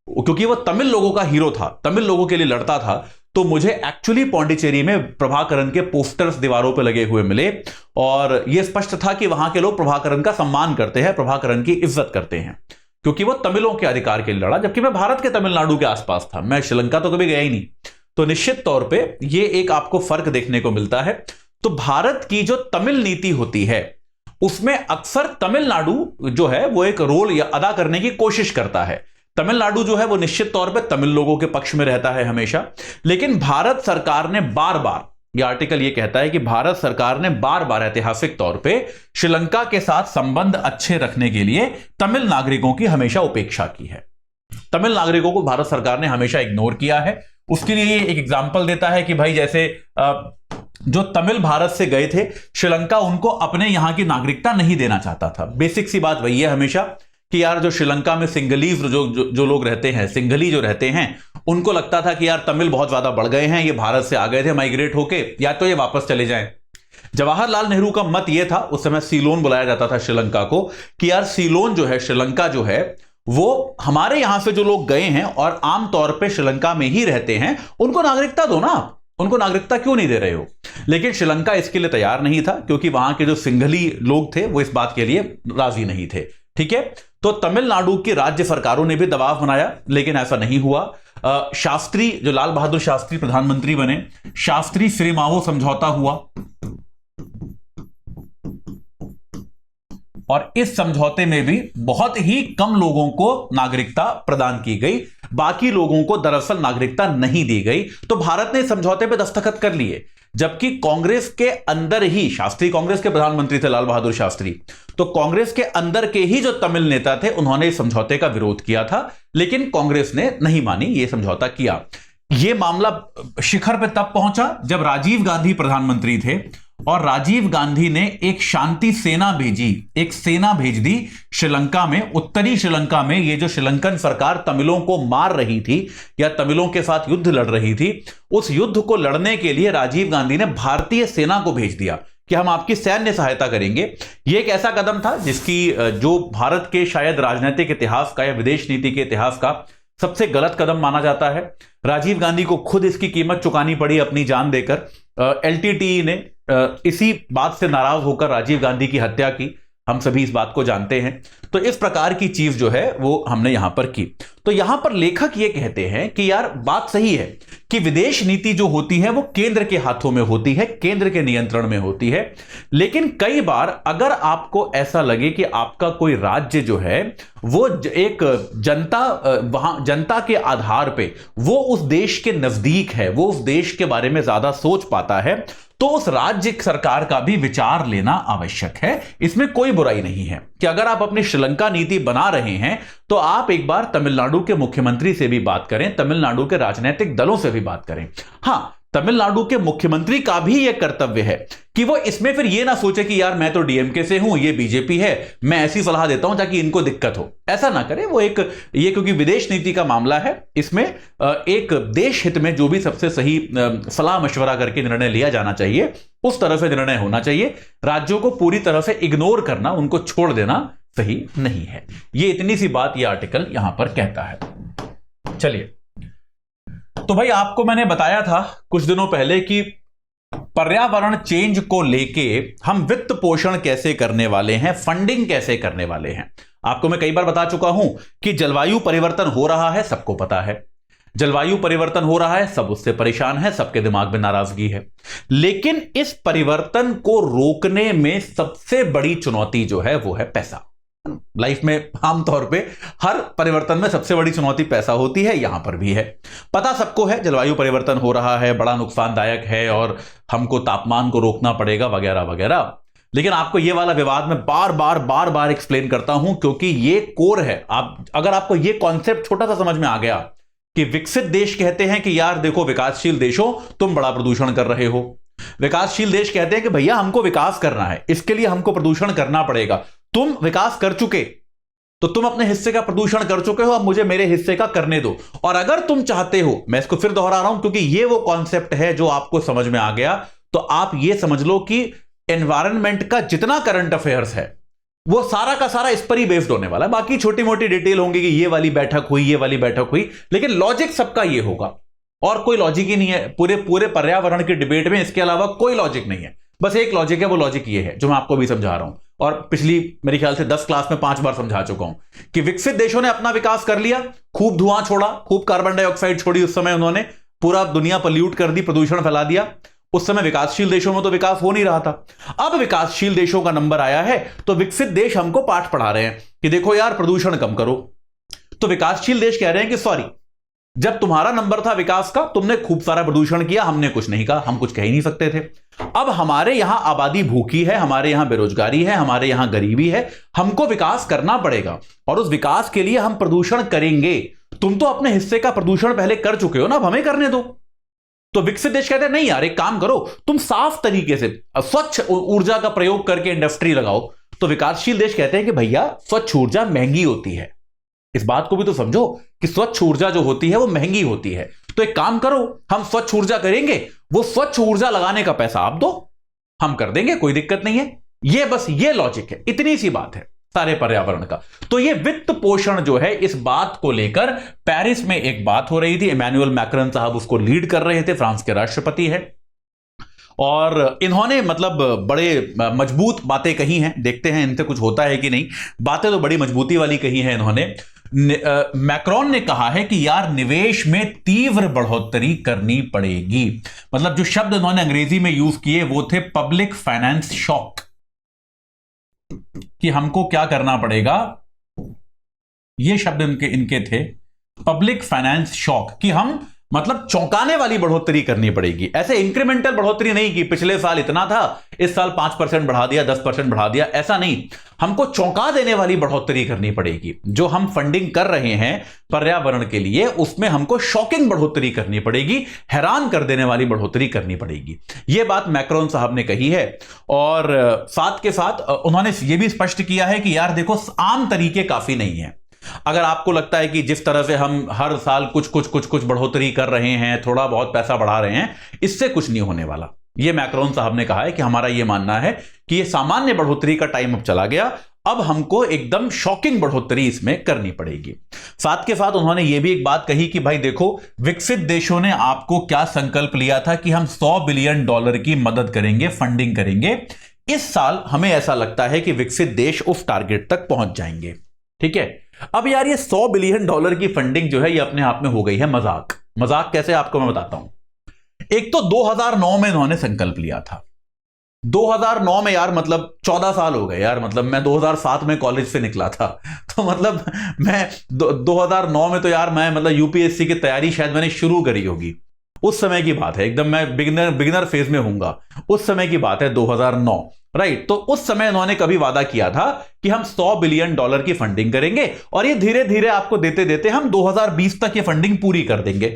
क्योंकि वो तमिल लोगों का हीरो था, तमिल लोगों के लिए लड़ता था, तो मुझे एक्चुअली पौंडीचेरी में प्रभाकरन के पोस्टर्स दीवारों पर लगे हुए मिले और यह स्पष्ट था कि वहां के लोग प्रभाकरन का सम्मान करते हैं, प्रभाकरन की इज्जत करते हैं, क्योंकि वो तमिलों के अधिकार के लिए लड़ा। जबकि मैं भारत के तमिलनाडु के आसपास था, मैं श्रीलंका तो कभी गया ही नहीं। तो निश्चित तौर पर यह एक आपको फर्क देखने को मिलता है। तो भारत की जो तमिल नीति होती है उसमें अक्सर तमिलनाडु जो है वो एक रोल अदा करने की कोशिश करता है। तमिलनाडु जो है वो निश्चित तौर पे तमिल लोगों के पक्ष में रहता है हमेशा, लेकिन भारत सरकार ने बार बार, ये आर्टिकल ये कहता है कि भारत सरकार ने बार बार ऐतिहासिक तौर पे श्रीलंका के साथ संबंध अच्छे रखने के लिए तमिल नागरिकों की हमेशा उपेक्षा की है। तमिल नागरिकों को भारत सरकार ने हमेशा इग्नोर किया है। उसके लिए एक एग्जाम्पल देता है कि भाई जैसे जो तमिल भारत से गए थे श्रीलंका, उनको अपने यहां की नागरिकता नहीं देना चाहता था। बेसिक सी बात वही है हमेशा कि यार जो श्रीलंका में सिंगलीज जो लोग रहते हैं, सिंघली जो रहते हैं, उनको लगता था कि यार तमिल बहुत ज्यादा बढ़ गए हैं, ये भारत से आ गए थे माइग्रेट होके, या तो ये वापस चले जाएं। जवाहरलाल नेहरू का मत ये था, उस समय सीलोन बुलाया जाता था श्रीलंका को, कि यार सीलोन जो है, श्रीलंका जो है, वो हमारे यहां से जो लोग गए हैं और आमतौर पर श्रीलंका में ही रहते हैं, उनको नागरिकता दो ना, उनको नागरिकता क्यों नहीं दे रहे हो। लेकिन श्रीलंका इसके लिए तैयार नहीं था, क्योंकि वहां के जो सिंघली लोग थे वो इस बात के लिए राजी नहीं थे, ठीक है। तो तमिलनाडु की राज्य सरकारों ने भी दबाव बनाया, लेकिन ऐसा नहीं हुआ। शास्त्री, जो लाल बहादुर शास्त्री प्रधानमंत्री बने, शास्त्री श्रीमावो समझौता हुआ और इस समझौते में भी बहुत ही कम लोगों को नागरिकता प्रदान की गई, बाकी लोगों को दरअसल नागरिकता नहीं दी गई। तो भारत ने समझौते पे दस्तखत कर लिए, जबकि कांग्रेस के अंदर ही, शास्त्री कांग्रेस के प्रधानमंत्री थे लाल बहादुर शास्त्री, तो कांग्रेस के अंदर के ही जो तमिल नेता थे उन्होंने इस समझौते का विरोध किया था, लेकिन कांग्रेस ने नहीं मानी, यह समझौता किया। यह मामला शिखर पे तब पहुंचा जब राजीव गांधी प्रधानमंत्री थे और राजीव गांधी ने एक शांति सेना भेजी, एक सेना भेज दी श्रीलंका में, उत्तरी श्रीलंका में। ये जो श्रीलंकन सरकार तमिलों को मार रही थी या तमिलों के साथ युद्ध लड़ रही थी, उस युद्ध को लड़ने के लिए राजीव गांधी ने भारतीय सेना को भेज दिया कि हम आपकी सैन्य सहायता करेंगे। यह एक ऐसा कदम था जिसकी, जो भारत के शायद राजनीतिक इतिहास का या विदेश नीति के इतिहास का सबसे गलत कदम माना जाता है। राजीव गांधी को खुद इसकी कीमत चुकानी पड़ी अपनी जान देकर। एलटीटीई ने इसी बात से नाराज होकर राजीव गांधी की हत्या की, हम सभी इस बात को जानते हैं। तो इस प्रकार की चीज जो है वो हमने यहां पर की। तो यहां पर लेखक ये कहते हैं कि यार बात सही है कि विदेश नीति जो होती है वो केंद्र के हाथों में होती है, केंद्र के नियंत्रण में होती है, लेकिन कई बार अगर आपको ऐसा लगे कि आपका कोई राज्य जो है वो एक जनता के आधार पे वो उस देश के नजदीक है, वो उस देश के बारे में ज्यादा सोच पाता है, तो उस राज्य सरकार का भी विचार लेना आवश्यक है। इसमें कोई बुराई नहीं है कि अगर आप अपनी श्रीलंका नीति बना रहे हैं तो आप एक बार तमिलनाडु के मुख्यमंत्री से भी बात करें, तमिलनाडु के राजनीतिक दलों से भी बात करें। हां, तमिलनाडु के मुख्यमंत्री का भी यह कर्तव्य है कि वो इसमें फिर ये ना सोचे कि यार मैं तो डीएमके से हूं, ये बीजेपी है, मैं ऐसी सलाह देता हूं ताकि इनको दिक्कत हो। ऐसा ना करें। वो एक ये क्योंकि विदेश नीति का मामला है, इसमें एक देश हित में जो भी सबसे सही सलाह मशवरा करके निर्णय लिया जाना चाहिए उस तरह से निर्णय होना चाहिए। राज्यों को पूरी तरह से इग्नोर करना, उनको छोड़ देना सही नहीं है। ये इतनी सी बात ये आर्टिकल यहां पर कहता है। चलिए, तो भाई आपको मैंने बताया था कुछ दिनों पहले कि पर्यावरण चेंज को लेके हम वित्त पोषण कैसे करने वाले हैं, फंडिंग कैसे करने वाले हैं। आपको मैं कई बार बता चुका हूं कि जलवायु परिवर्तन हो रहा है, सबको पता है। जलवायु परिवर्तन हो रहा है, सब उससे परेशान है, सबके दिमाग में नाराजगी है। लेकिन इस परिवर्तन को रोकने में सबसे बड़ी चुनौती जो है वो है पैसा। लाइफ में आमतौर पे हर परिवर्तन में सबसे बड़ी चुनौती पैसा होती है, यहां पर भी है। पता सबको है जलवायु परिवर्तन हो रहा है, बड़ा नुकसानदायक है और हमको तापमान को रोकना पड़ेगा वगैरह वगैरह। लेकिन आपको यह वाला विवाद में बार बार एक्सप्लेन करता हूं क्योंकि ये कोर है। अगर आपको यह कॉन्सेप्ट छोटा सा समझ में आ गया कि विकसित देश कहते हैं कि यार देखो विकासशील देशों तुम बड़ा प्रदूषण कर रहे हो, विकासशील देश कहते हैं कि भैया हमको विकास करना है, इसके लिए हमको प्रदूषण करना पड़ेगा, तुम विकास कर चुके तो तुम अपने हिस्से का प्रदूषण कर चुके हो, अब मुझे मेरे हिस्से का करने दो। और अगर तुम चाहते हो, मैं इसको फिर दोहरा रहा हूं क्योंकि ये वो कॉन्सेप्ट है जो आपको समझ में आ गया, तो आप ये समझ लो कि एनवायरनमेंट का जितना करंट अफेयर्स है वो सारा का सारा इस पर ही बेस्ड होने वाला है। बाकी छोटी मोटी डिटेल होंगी कि ये वाली बैठक हुई, ये वाली बैठक हुई, लेकिन लॉजिक सबका ये होगा और कोई लॉजिक ही नहीं है पूरे पर्यावरण की डिबेट में। इसके अलावा कोई लॉजिक नहीं है, बस एक लॉजिक है, वो लॉजिक ये है जो मैं आपको भी समझा रहा हूं और पिछली मेरे ख्याल से 10 क्लास में 5 बार समझा चुका हूं कि विकसित देशों ने अपना विकास कर लिया, खूब धुआं छोड़ा, खूब कार्बन डाइऑक्साइड छोड़ी, उस समय उन्होंने पूरा दुनिया पल्यूट कर दी, प्रदूषण फैला दिया। उस समय विकासशील देशों में तो विकास हो नहीं रहा था। अब विकासशील देशों का नंबर आया है तो विकसित देश हमको पाठ पढ़ा रहे हैं कि देखो यार प्रदूषण कम करो। तो विकासशील देश कह रहे हैं कि सॉरी, जब तुम्हारा नंबर था विकास का तुमने खूब सारा प्रदूषण किया, हमने कुछ नहीं कहा, हम कुछ कह ही नहीं सकते थे। अब हमारे यहां आबादी भूखी है, हमारे यहां बेरोजगारी है, हमारे यहां गरीबी है, हमको विकास करना पड़ेगा और उस विकास के लिए हम प्रदूषण करेंगे। तुम तो अपने हिस्से का प्रदूषण पहले कर चुके हो ना, अब हमें करने दो। तो विकसित देश कहते हैं नहीं यार, एक काम करो, तुम साफ तरीके से स्वच्छ ऊर्जा का प्रयोग करके इंडस्ट्री लगाओ। तो विकासशील देश कहते हैं कि भैया स्वच्छ ऊर्जा महंगी होती है, इस बात को भी तो समझो कि स्वच्छ ऊर्जा जो होती है वो महंगी होती है। तो एक काम करो, हम स्वच्छ ऊर्जा करेंगे, वो स्वच्छ ऊर्जा लगाने का पैसा आप दो, हम कर देंगे, कोई दिक्कत नहीं है। ये बस ये लॉजिक है, इतनी सी बात है सारे पर्यावरण का। तो ये वित्त पोषण जो है, इस बात को लेकर पेरिस में एक बात हो रही थी, इमैनुअल मैक्रॉन साहब उसको लीड कर रहे थे, फ्रांस के राष्ट्रपति हैं, और इन्होंने मतलब बड़े मजबूत बातें कही हैं। देखते हैं इनसे कुछ होता है कि नहीं। बातें तो बड़ी मजबूती वाली कही हैं इन्होंने। मैक्रोन ने कहा है कि यार निवेश में तीव्र बढ़ोतरी करनी पड़ेगी। मतलब जो शब्द उन्होंने अंग्रेजी में यूज किए वो थे पब्लिक फाइनेंस शॉक, कि हमको क्या करना पड़ेगा, ये शब्द इनके थे पब्लिक फाइनेंस शॉक, कि हम मतलब चौंकाने वाली बढ़ोतरी करनी पड़ेगी। ऐसे इंक्रीमेंटल बढ़ोतरी नहीं कि पिछले साल इतना था, इस साल 5% बढ़ा दिया, 10% बढ़ा दिया, ऐसा नहीं। हमको चौंका देने वाली बढ़ोतरी करनी पड़ेगी। जो हम फंडिंग कर रहे हैं पर्यावरण के लिए, उसमें हमको शॉकिंग बढ़ोतरी करनी पड़ेगी, हैरान कर देने वाली बढ़ोतरी करनी पड़ेगी। यह बात मैक्रोन साहब ने कही है। और साथ के साथ उन्होंने यह भी स्पष्ट किया है कि यार देखो, आम तरीके काफी नहीं है। अगर आपको लगता है कि जिस तरह से हम हर साल कुछ बढ़ोतरी कर रहे हैं, थोड़ा बहुत पैसा बढ़ा रहे हैं, इससे कुछ नहीं होने वाला। यह मैक्रोन साहब ने कहा है कि हमारा यह मानना है कि यह सामान्य बढ़ोतरी का टाइम अब चला गया, अब हमको एकदम शॉकिंग बढ़ोतरी इसमें करनी पड़ेगी। साथ के साथ उन्होंने यह भी एक बात कही कि भाई देखो, विकसित देशों ने आपको क्या संकल्प लिया था कि हम $100 बिलियन की मदद करेंगे, फंडिंग करेंगे। इस साल हमें ऐसा लगता है कि विकसित देश उस टारगेट तक पहुंच जाएंगे। ठीक है, अब यार ये $100 बिलियन की फंडिंग जो है, ये अपने आप में हो गई है मजाक। मजाक कैसे, आपको मैं बताता हूं। एक तो 2009 में इन्होंने संकल्प लिया था। 2009 में यार मतलब 14 साल हो गए यार। मतलब मैं 2007 में कॉलेज से निकला था, तो मतलब मैं 2009 में तो यार मैं मतलब यूपीएससी की तैयारी शायद मैंने शुरू करी होगी। उस समय की बात है, एकदम मैं बिगिनर फेज में हूंगा। उस समय की बात है 2009, राइट। तो उस समय इन्होंने कभी वादा किया था कि हम $100 बिलियन की फंडिंग करेंगे, और ये धीरे धीरे आपको देते देते हम 2020 तक ये फंडिंग पूरी कर देंगे।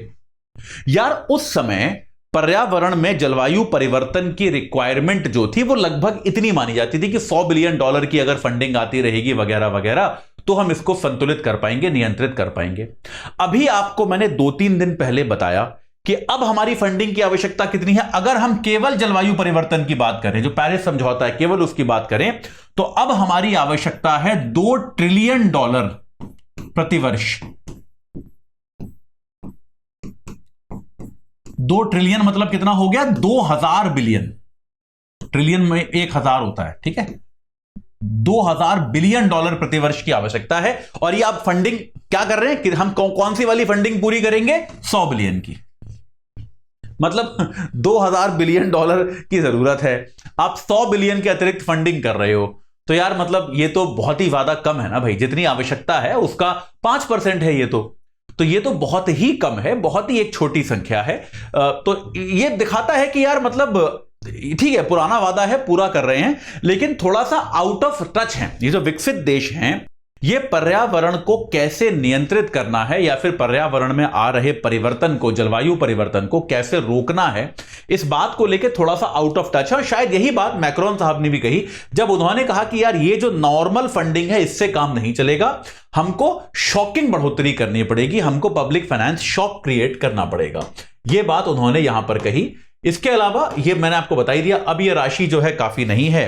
यार उस समय पर्यावरण में जलवायु परिवर्तन की रिक्वायरमेंट जो थी वो लगभग इतनी मानी जाती थी कि $100 बिलियन की अगर फंडिंग आती रहेगी वगैरह वगैरह, तो हम इसको संतुलित कर पाएंगे, नियंत्रित कर पाएंगे। अभी आपको मैंने 2-3 दिन पहले बताया कि अब हमारी फंडिंग की आवश्यकता कितनी है। अगर हम केवल जलवायु परिवर्तन की बात करें, जो पेरिस समझौता है, केवल उसकी बात करें, तो अब हमारी आवश्यकता है $2 ट्रिलियन प्रतिवर्ष। 2 ट्रिलियन मतलब कितना हो गया, 2000 बिलियन। ट्रिलियन में 1000 होता है, ठीक है। $2000 बिलियन प्रतिवर्ष की आवश्यकता है। और ये आप फंडिंग क्या कर रहे हैं कि हम कौन सी वाली फंडिंग पूरी करेंगे, 100 बिलियन की। मतलब $2000 बिलियन की जरूरत है, आप 100 बिलियन के अतिरिक्त फंडिंग कर रहे हो, तो यार मतलब ये तो बहुत ही ज्यादा कम है ना भाई। जितनी आवश्यकता है उसका 5% है ये तो ये तो बहुत ही कम है, बहुत ही एक छोटी संख्या है। तो ये दिखाता है कि यार मतलब ठीक है, पुराना वादा है, पूरा कर रहे हैं, लेकिन थोड़ा सा आउट ऑफ टच है। ये जो विकसित देश हैं, ये पर्यावरण को कैसे नियंत्रित करना है, या फिर पर्यावरण में आ रहे परिवर्तन को, जलवायु परिवर्तन को कैसे रोकना है, इस बात को लेकर थोड़ा सा आउट ऑफ टच है। और शायद यही बात मैक्रोन साहब ने भी कही जब उन्होंने कहा कि यार ये जो नॉर्मल फंडिंग है इससे काम नहीं चलेगा, हमको शॉकिंग बढ़ोतरी करनी पड़ेगी, हमको पब्लिक फाइनेंस शॉक क्रिएट करना पड़ेगा। यह बात उन्होंने यहां पर कही। इसके अलावा ये मैंने आपको बता ही दिया, अब यह राशि जो है काफी नहीं है।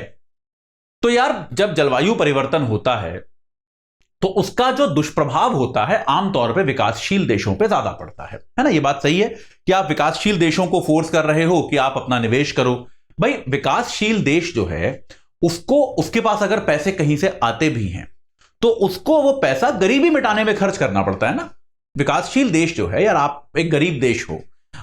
तो यार जब जलवायु परिवर्तन होता है तो उसका जो दुष्प्रभाव होता है आमतौर पे विकासशील देशों पे ज्यादा पड़ता है ना। ये बात सही है कि आप विकासशील देशों को फोर्स कर रहे हो कि आप अपना निवेश करो। भाई विकासशील देश जो है उसको, उसके पास अगर पैसे कहीं से आते भी हैं तो उसको वो पैसा गरीबी मिटाने में खर्च करना पड़ता है ना। विकासशील देश जो है, यार आप एक गरीब देश हो,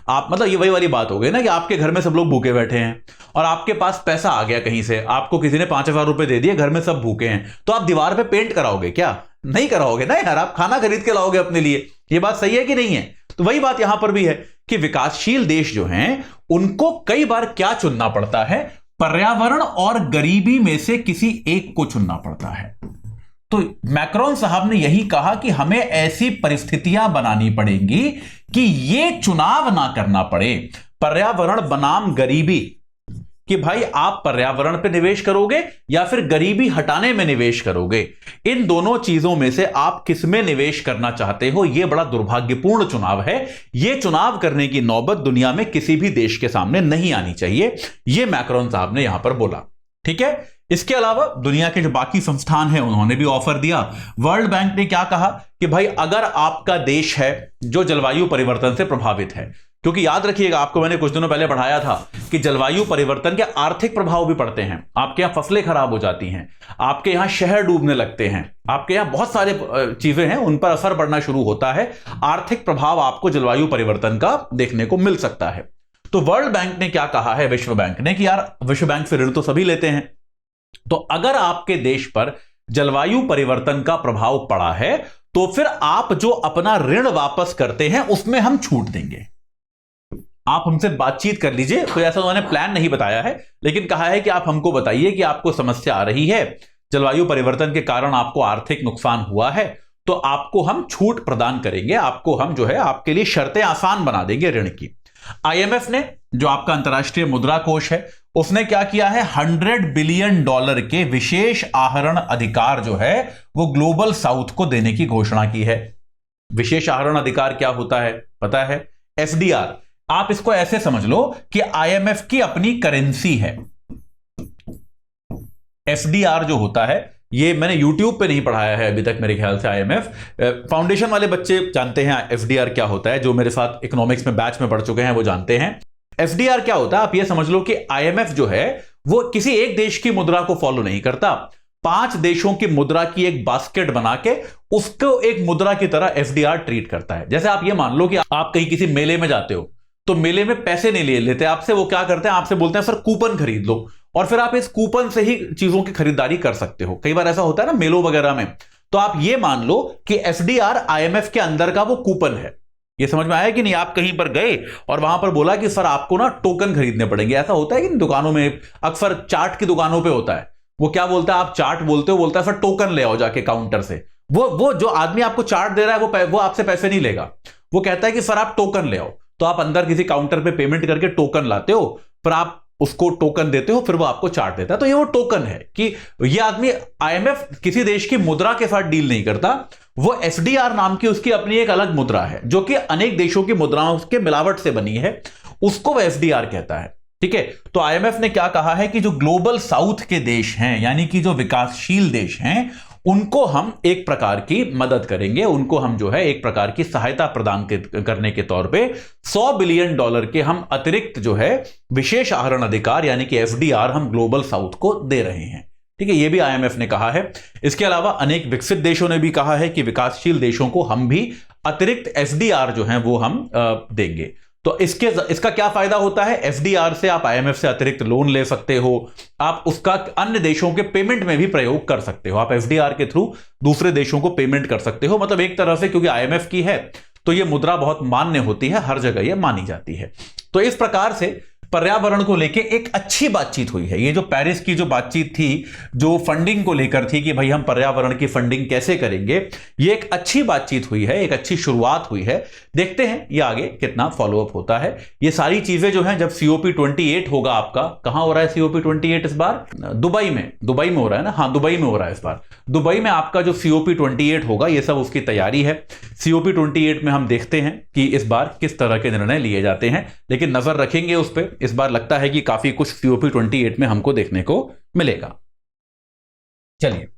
आप मतलब ये वही वाली बात हो गई ना कि आपके घर में सब लोग भूखे बैठे हैं और आपके पास पैसा आ गया कहीं से, आपको किसी ने 5000 रुपए दे दिए, घर में सब भूखे हैं, तो आप दीवार पे पेंट कराओगे क्या? नहीं कराओगे ना यार, आप खाना खरीद के लाओगे अपने लिए। ये बात सही है कि नहीं है? तो वही बात यहां पर भी है कि विकासशील देश जो हैं उनको कई बार क्या चुनना पड़ता है, पर्यावरण और गरीबी में से किसी एक को चुनना पड़ता है। तो मैक्रोन साहब ने यही कहा कि हमें ऐसी परिस्थितियां बनानी पड़ेंगी कि ये चुनाव ना करना पड़े, पर्यावरण बनाम गरीबी, कि भाई आप पर्यावरण पे निवेश करोगे या फिर गरीबी हटाने में निवेश करोगे। इन दोनों चीजों में से आप किस में निवेश करना चाहते हो, यह बड़ा दुर्भाग्यपूर्ण चुनाव है। यह चुनाव करने की नौबत दुनिया में किसी भी देश के सामने नहीं आनी चाहिए, यह मैक्रोन साहब ने यहां पर बोला। ठीक है, इसके अलावा दुनिया के जो बाकी संस्थान हैं उन्होंने भी ऑफर दिया। वर्ल्ड बैंक ने क्या कहा कि भाई अगर आपका देश है जो जलवायु परिवर्तन से प्रभावित है, क्योंकि याद रखिएगा, आपको मैंने कुछ दिनों पहले पढ़ाया था कि जलवायु परिवर्तन के आर्थिक प्रभाव भी पड़ते हैं। आपके यहां फसलें खराब हो जाती हैं, आपके यहां शहर डूबने लगते हैं, आपके यहां बहुत सारे चीजें हैं, उन पर असर पड़ना शुरू होता है। आर्थिक प्रभाव आपको जलवायु परिवर्तन का देखने को मिल सकता है। तो वर्ल्ड बैंक ने क्या कहा है, विश्व बैंक ने, कि यार विश्व बैंक से ऋण तो सभी लेते हैं, तो अगर आपके देश पर जलवायु परिवर्तन का प्रभाव पड़ा है तो फिर आप जो अपना ऋण वापस करते हैं उसमें हम छूट देंगे। आप हमसे बातचीत कर लीजिए। कोई ऐसा उन्होंने प्लान नहीं बताया है, लेकिन कहा है कि आप हमको बताइए कि आपको समस्या आ रही है, जलवायु परिवर्तन के कारण आपको आर्थिक नुकसान हुआ है, तो आपको हम छूट प्रदान करेंगे, आपको हम जो है आपके लिए शर्तें आसान बना देंगे ऋण की। आईएमएफ ने, जो आपका अंतर्राष्ट्रीय मुद्रा कोष है, उसने क्या किया है, $100 बिलियन के विशेष आहरण अधिकार जो है वो ग्लोबल साउथ को देने की घोषणा की है। विशेष आहरण अधिकार क्या होता है पता है? एफडीआर। आप इसको ऐसे समझ लो कि आईएमएफ की अपनी करेंसी है। एफडीआर जो होता है, ये मैंने यूट्यूब पे नहीं पढ़ाया है अभी तक मेरे ख्याल से। आईएमएफ फाउंडेशन वाले बच्चे जानते हैं एफडीआर क्या होता है, जो मेरे साथ इकोनॉमिक्स में बैच में पढ़ चुके हैं वो जानते हैं। एफडीआर क्या होता है, आप ये समझ लो कि आईएमएफ जो है वो किसी एक देश की मुद्रा को फॉलो नहीं करता, 5 देशों की मुद्रा की एक बास्केट बना के उसको एक मुद्रा की तरह एफडीआर ट्रीट करता है। जैसे आप ये मान लो कि आप कहीं किसी मेले में जाते हो, तो मेले में पैसे नहीं ले लेते आपसे, वो क्या करते हैं, आपसे बोलते हैं सर कूपन खरीद लो, और फिर आप इस कूपन से ही चीजों की खरीदारी कर सकते हो। कई बार ऐसा होता है ना मेलों वगैरह में। तो आप ये मान लो कि एफडीआर आईएमएफ के अंदर का वो कूपन है। ये समझ में आया कि नहीं? आप कहीं पर गए और वहां पर बोला कि सर आपको ना टोकन खरीदने पड़ेंगे। ऐसा होता है कि दुकानों में, अक्सर चाट की दुकानों पे होता है, वो क्या बोलता है, आप चाट बोलते हो, बोलता है सर टोकन ले आओ जाके काउंटर से। वो जो आदमी आपको चाट दे रहा है वो आपसे पैसे नहीं लेगा, वो कहता है कि सर आप टोकन ले आओ। तो आप अंदर किसी काउंटर पे पेमेंट करके टोकन लाते हो, फिर आप उसको टोकन देते हो, फिर वो आपको चार्ट देता है। तो ये वो टोकन है कि ये आदमी, आईएमएफ किसी देश की मुद्रा के साथ डील नहीं करता, वो एफडीआर नाम की उसकी अपनी एक अलग मुद्रा है जो कि अनेक देशों की मुद्राओं के मिलावट से बनी है, उसको वो एफडीआर कहता है। ठीक है, तो आईएमएफ ने क्या कहा है कि जो ग्लोबल साउथ के देश हैं, यानी कि जो विकासशील देश हैं, उनको हम एक प्रकार की मदद करेंगे, उनको हम जो है एक प्रकार की सहायता प्रदान करने के तौर पे $100 बिलियन के हम अतिरिक्त जो है विशेष आहरण अधिकार यानी कि एफडीआर हम ग्लोबल साउथ को दे रहे हैं। ठीक है, ये भी आईएमएफ ने कहा है। इसके अलावा अनेक विकसित देशों ने भी कहा है कि विकासशील देशों को हम भी अतिरिक्त एफडीआर जो है वो हम देंगे। तो इसका क्या फायदा होता है? एफडीआर से आप आईएमएफ से अतिरिक्त लोन ले सकते हो, आप उसका अन्य देशों के पेमेंट में भी प्रयोग कर सकते हो। आप एफडीआर के थ्रू दूसरे देशों को पेमेंट कर सकते हो। मतलब एक तरह से, क्योंकि आईएमएफ की है तो यह मुद्रा बहुत मान्य होती है, हर जगह यह मानी जाती है। तो इस प्रकार से पर्यावरण को लेकर एक अच्छी बातचीत हुई है। ये जो पेरिस की जो बातचीत थी, जो फंडिंग को लेकर थी कि भाई हम पर्यावरण की फंडिंग कैसे करेंगे, ये एक अच्छी बातचीत हुई है, एक अच्छी शुरुआत हुई है। देखते हैं ये आगे कितना फॉलोअप होता है। ये सारी चीजें जो हैं, जब COP28 होगा आपका, कहां हो रहा है COP28 इस बार? दुबई में हो रहा है ना? हाँ, दुबई में हो रहा है इस बार। दुबई में आपका जो COP28 होगा, ये सब उसकी तैयारी है। COP28 में हम देखते हैं कि इस बार किस तरह के निर्णय लिए जाते हैं, लेकिन नजर रखेंगे उस पर। इस बार लगता है कि काफी कुछ COP28 में हमको देखने को मिलेगा। चलिए,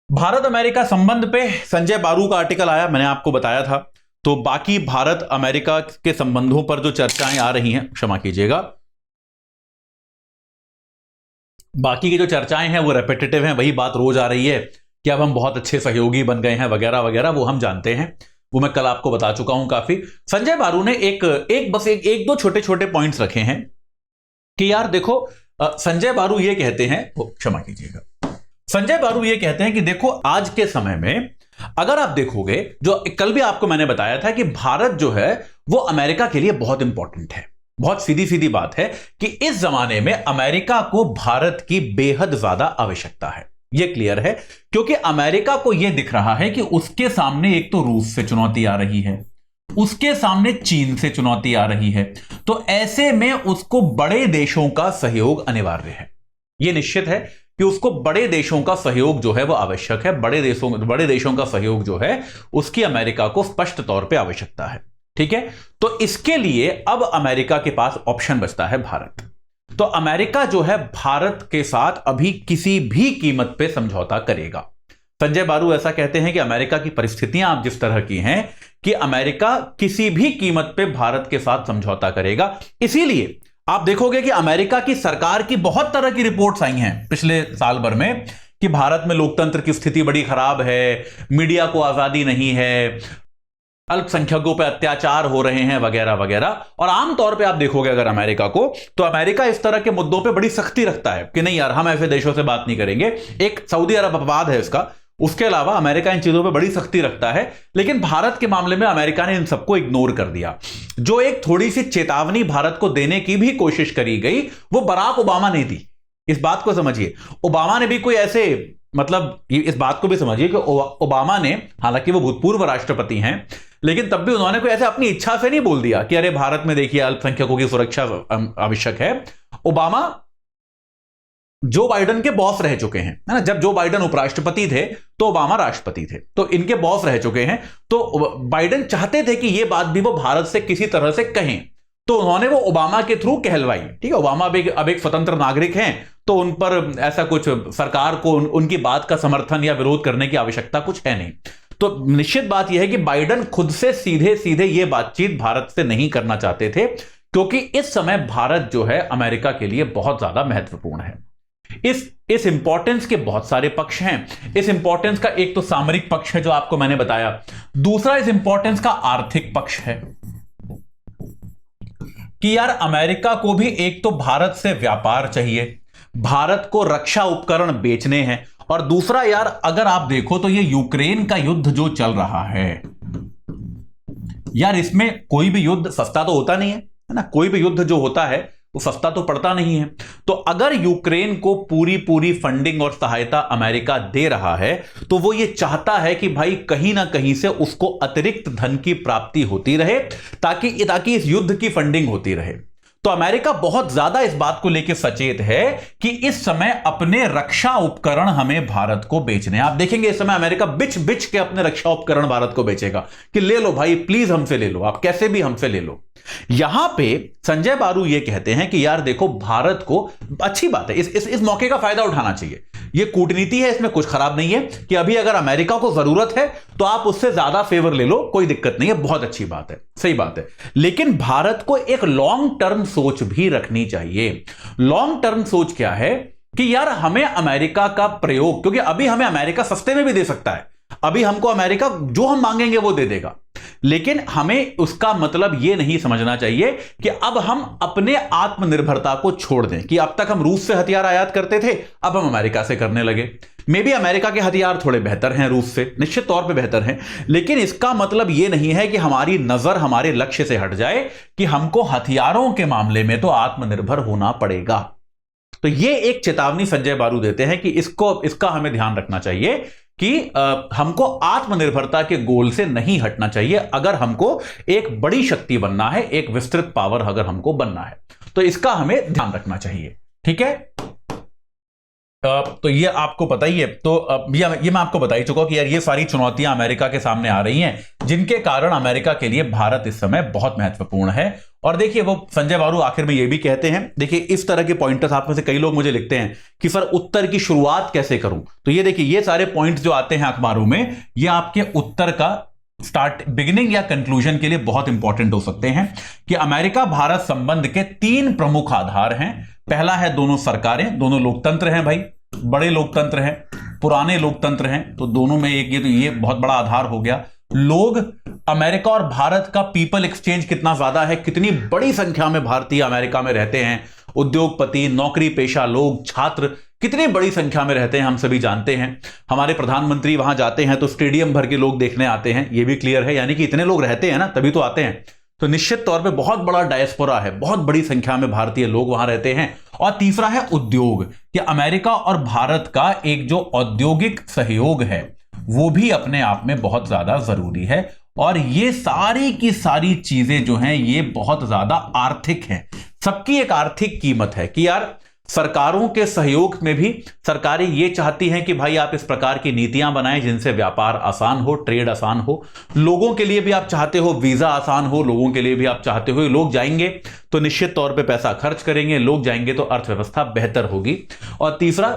भारत अमेरिका संबंध पे संजय बारू का आर्टिकल आया, मैंने आपको बताया था। तो बाकी भारत अमेरिका के संबंधों पर जो चर्चाएं आ रही हैं, क्षमा कीजिएगा, बाकी की जो चर्चाएं हैं वो रेपिटेटिव हैं, वही बात रोज आ रही है कि अब हम बहुत अच्छे सहयोगी बन गए हैं वगैरह वगैरह, वो हम जानते हैं, वो मैं कल आपको बता चुका हूं काफी। संजय बारू ने एक दो छोटे छोटे पॉइंट्स रखे हैं कि यार देखो, संजय बारू ये कहते हैं, क्षमा कीजिएगा, संजय बारू ये कहते हैं कि देखो आज के समय में अगर आप देखोगे, जो कल भी आपको मैंने बताया था कि भारत जो है वो अमेरिका के लिए बहुत इंपॉर्टेंट है। बहुत सीधी सीधी बात है कि इस जमाने में अमेरिका को भारत की बेहद ज्यादा आवश्यकता है। यह क्लियर है, क्योंकि अमेरिका को यह दिख रहा है कि उसके सामने एक तो रूस से चुनौती आ रही है, उसके सामने चीन से चुनौती आ रही है, तो ऐसे में उसको बड़े देशों का सहयोग अनिवार्य है। यह निश्चित है कि उसको बड़े देशों का सहयोग जो है वो आवश्यक है। बड़े देशों का सहयोग जो है उसकी अमेरिका को स्पष्ट तौर पे आवश्यकता है। ठीक है, तो इसके लिए अब अमेरिका के पास ऑप्शन बचता है भारत। तो अमेरिका जो है भारत के साथ अभी किसी भी कीमत पे समझौता करेगा। संजय बारू ऐसा कहते हैं कि अमेरिका की परिस्थितियां आप जिस तरह की हैं कि अमेरिका किसी भी कीमत पे भारत के साथ समझौता करेगा। इसीलिए आप देखोगे कि अमेरिका की सरकार की बहुत तरह की रिपोर्ट्स आई हैं पिछले साल भर में कि भारत में लोकतंत्र की स्थिति बड़ी खराब है, मीडिया को आजादी नहीं है, अल्पसंख्यकों पर अत्याचार हो रहे हैं वगैरह वगैरह। और आमतौर पे आप देखोगे अगर अमेरिका को, तो अमेरिका इस तरह के मुद्दों पे बड़ी सख्ती रखता है कि नहीं यार हम ऐसे देशों से बात नहीं करेंगे। एक सऊदी अरब अपवाद है इसका, उसके अलावा अमेरिका इन चीजों पे बड़ी सख्ती रखता है। लेकिन भारत के मामले में अमेरिका ने इन सबको इग्नोर कर दिया। जो एक थोड़ी सी चेतावनी भारत को देने की भी कोशिश करी गई वो बराक ओबामा ने दी। इस बात को समझिए, ओबामा ने भी कोई ऐसे, मतलब इस बात को भी समझिए कि ओबामा ने, हालांकि वो भूतपूर्व राष्ट्रपति हैं, लेकिन तब भी उन्होंने कोई ऐसे अपनी इच्छा से नहीं बोल दिया कि अरे भारत में देखिए अल्पसंख्यकों की सुरक्षा आवश्यक है। ओबामा जो बाइडेन के बॉस रह चुके हैं, है ना। जब जो बाइडेन उपराष्ट्रपति थे तो ओबामा राष्ट्रपति थे, तो इनके बॉस रह चुके हैं। तो बाइडेन चाहते थे कि यह बात भी वो भारत से किसी तरह से कहें, तो उन्होंने वो ओबामा के थ्रू कहलवाई। ठीक है, ओबामा अब एक स्वतंत्र नागरिक हैं, तो उन पर ऐसा कुछ सरकार को उनकी बात का समर्थन या विरोध करने की आवश्यकता कुछ है नहीं। तो निश्चित बात यह है कि बाइडेन खुद से सीधे सीधे ये बातचीत भारत से नहीं करना चाहते थे, क्योंकि इस समय भारत जो है अमेरिका के लिए बहुत ज्यादा महत्वपूर्ण है। इस इंपॉर्टेंस के बहुत सारे पक्ष हैं। इस इंपॉर्टेंस का एक तो सामरिक पक्ष है जो आपको मैंने बताया, दूसरा इस इंपॉर्टेंस का आर्थिक पक्ष है कि यार अमेरिका को भी एक तो भारत से व्यापार चाहिए, भारत को रक्षा उपकरण बेचने हैं, और दूसरा यार अगर आप देखो तो ये यूक्रेन का युद्ध जो चल रहा है यार, इसमें कोई भी युद्ध सस्ता तो होता नहीं है ना। कोई भी युद्ध जो होता है वो सस्ता तो पड़ता नहीं है। तो अगर यूक्रेन को पूरी फंडिंग और सहायता अमेरिका दे रहा है तो वो ये चाहता है कि भाई कहीं ना कहीं से उसको अतिरिक्त धन की प्राप्ति होती रहे, ताकि इस युद्ध की फंडिंग होती रहे। तो अमेरिका बहुत ज्यादा इस बात को लेकर सचेत है कि इस समय अपने रक्षा उपकरण हमें भारत को बेचने। आप देखेंगे इस समय अमेरिका बिच बिच के अपने रक्षा उपकरण भारत को बेचेगा कि ले लो भाई, प्लीज हमसे ले लो, आप कैसे भी हमसे ले लो। यहां पे संजय बारू ये कहते हैं कि यार देखो भारत को, अच्छी बात है, इस मौके का फायदा उठाना चाहिए। ये कूटनीति है, इसमें कुछ खराब नहीं है कि अभी अगर अमेरिका को जरूरत है तो आप उससे ज्यादा फेवर ले लो, कोई दिक्कत नहीं है, बहुत अच्छी बात है, सही बात है। लेकिन भारत को एक लॉन्ग टर्म सोच भी रखनी चाहिए। लॉन्ग टर्म सोच क्या है कि यार हमें अमेरिका का प्रयोग, क्योंकि अभी हमें अमेरिका सस्ते में भी दे सकता है, अभी हमको अमेरिका जो हम मांगेंगे वो दे देगा, लेकिन हमें उसका मतलब यह नहीं समझना चाहिए कि अब हम अपने आत्मनिर्भरता को छोड़ दें कि अब तक हम रूस से हथियार आयात करते थे, अब हम अमेरिका से करने लगे। मे बी अमेरिका के हथियार थोड़े बेहतर हैं रूस से, निश्चित तौर पे बेहतर हैं, लेकिन इसका मतलब यह नहीं है कि हमारी नजर हमारे लक्ष्य से हट जाए कि हमको हथियारों के मामले में तो आत्मनिर्भर होना पड़ेगा। तो यह एक चेतावनी संजय बारू देते हैं कि इसका हमें ध्यान रखना चाहिए कि हमको आत्मनिर्भरता के गोल से नहीं हटना चाहिए अगर हमको एक बड़ी शक्ति बनना है, एक विस्तृत पावर अगर हमको बनना है, तो इसका हमें ध्यान रखना चाहिए। ठीक है, तो ये आपको पता ही है। तो ये मैं आपको बता ही चुका कि यार ये सारी चुनौतियां अमेरिका के सामने आ रही हैं, जिनके कारण अमेरिका के लिए भारत इस समय बहुत महत्वपूर्ण है। और देखिए वो संजय बारू आखिर में ये भी कहते हैं, देखिए इस तरह के पॉइंटर्स आप में से कई लोग मुझे लिखते हैं कि सर उत्तर की शुरुआत कैसे करूं, तो ये देखिए ये सारे पॉइंट्स जो आते हैं अखबारों में, ये आपके उत्तर का बिगिनिंग या कंक्लूजन के लिए बहुत इंपॉर्टेंट हो सकते हैं कि अमेरिका भारत संबंध के 3 प्रमुख आधार हैं। पहला है दोनों सरकारें, दोनों लोकतंत्र हैं भाई, बड़े लोकतंत्र हैं, पुराने लोकतंत्र हैं, तो दोनों में एक ये बहुत बड़ा आधार हो गया। लोग, अमेरिका और भारत का पीपल एक्सचेंज कितना ज्यादा है, कितनी बड़ी संख्या में भारतीय अमेरिका में रहते हैं, उद्योगपति, नौकरी पेशा लोग, छात्र कितनी बड़ी संख्या में रहते हैं हम सभी जानते हैं। हमारे प्रधानमंत्री वहां जाते हैं तो स्टेडियम भर के लोग देखने आते हैं, यह भी क्लियर है, यानी कि इतने लोग रहते हैं ना तभी तो आते हैं। तो निश्चित तौर पे बहुत बड़ा डायस्पोरा है, बहुत बड़ी संख्या में भारतीय लोग वहां रहते हैं। और तीसरा है उद्योग, कि अमेरिका और भारत का एक जो औद्योगिक सहयोग है वो भी अपने आप में बहुत ज्यादा जरूरी है। और ये सारी की सारी चीजें जो हैं ये बहुत ज्यादा आर्थिक हैं, सबकी एक आर्थिक कीमत है कि यार सरकारों के सहयोग में भी सरकारें ये चाहती हैं कि भाई आप इस प्रकार की नीतियां बनाएं जिनसे व्यापार आसान हो, ट्रेड आसान हो। लोगों के लिए भी आप चाहते हो वीजा आसान हो, लोगों के लिए भी आप चाहते हो लोग जाएंगे तो निश्चित तौर पे पैसा खर्च करेंगे, लोग जाएंगे तो अर्थव्यवस्था बेहतर होगी। और तीसरा,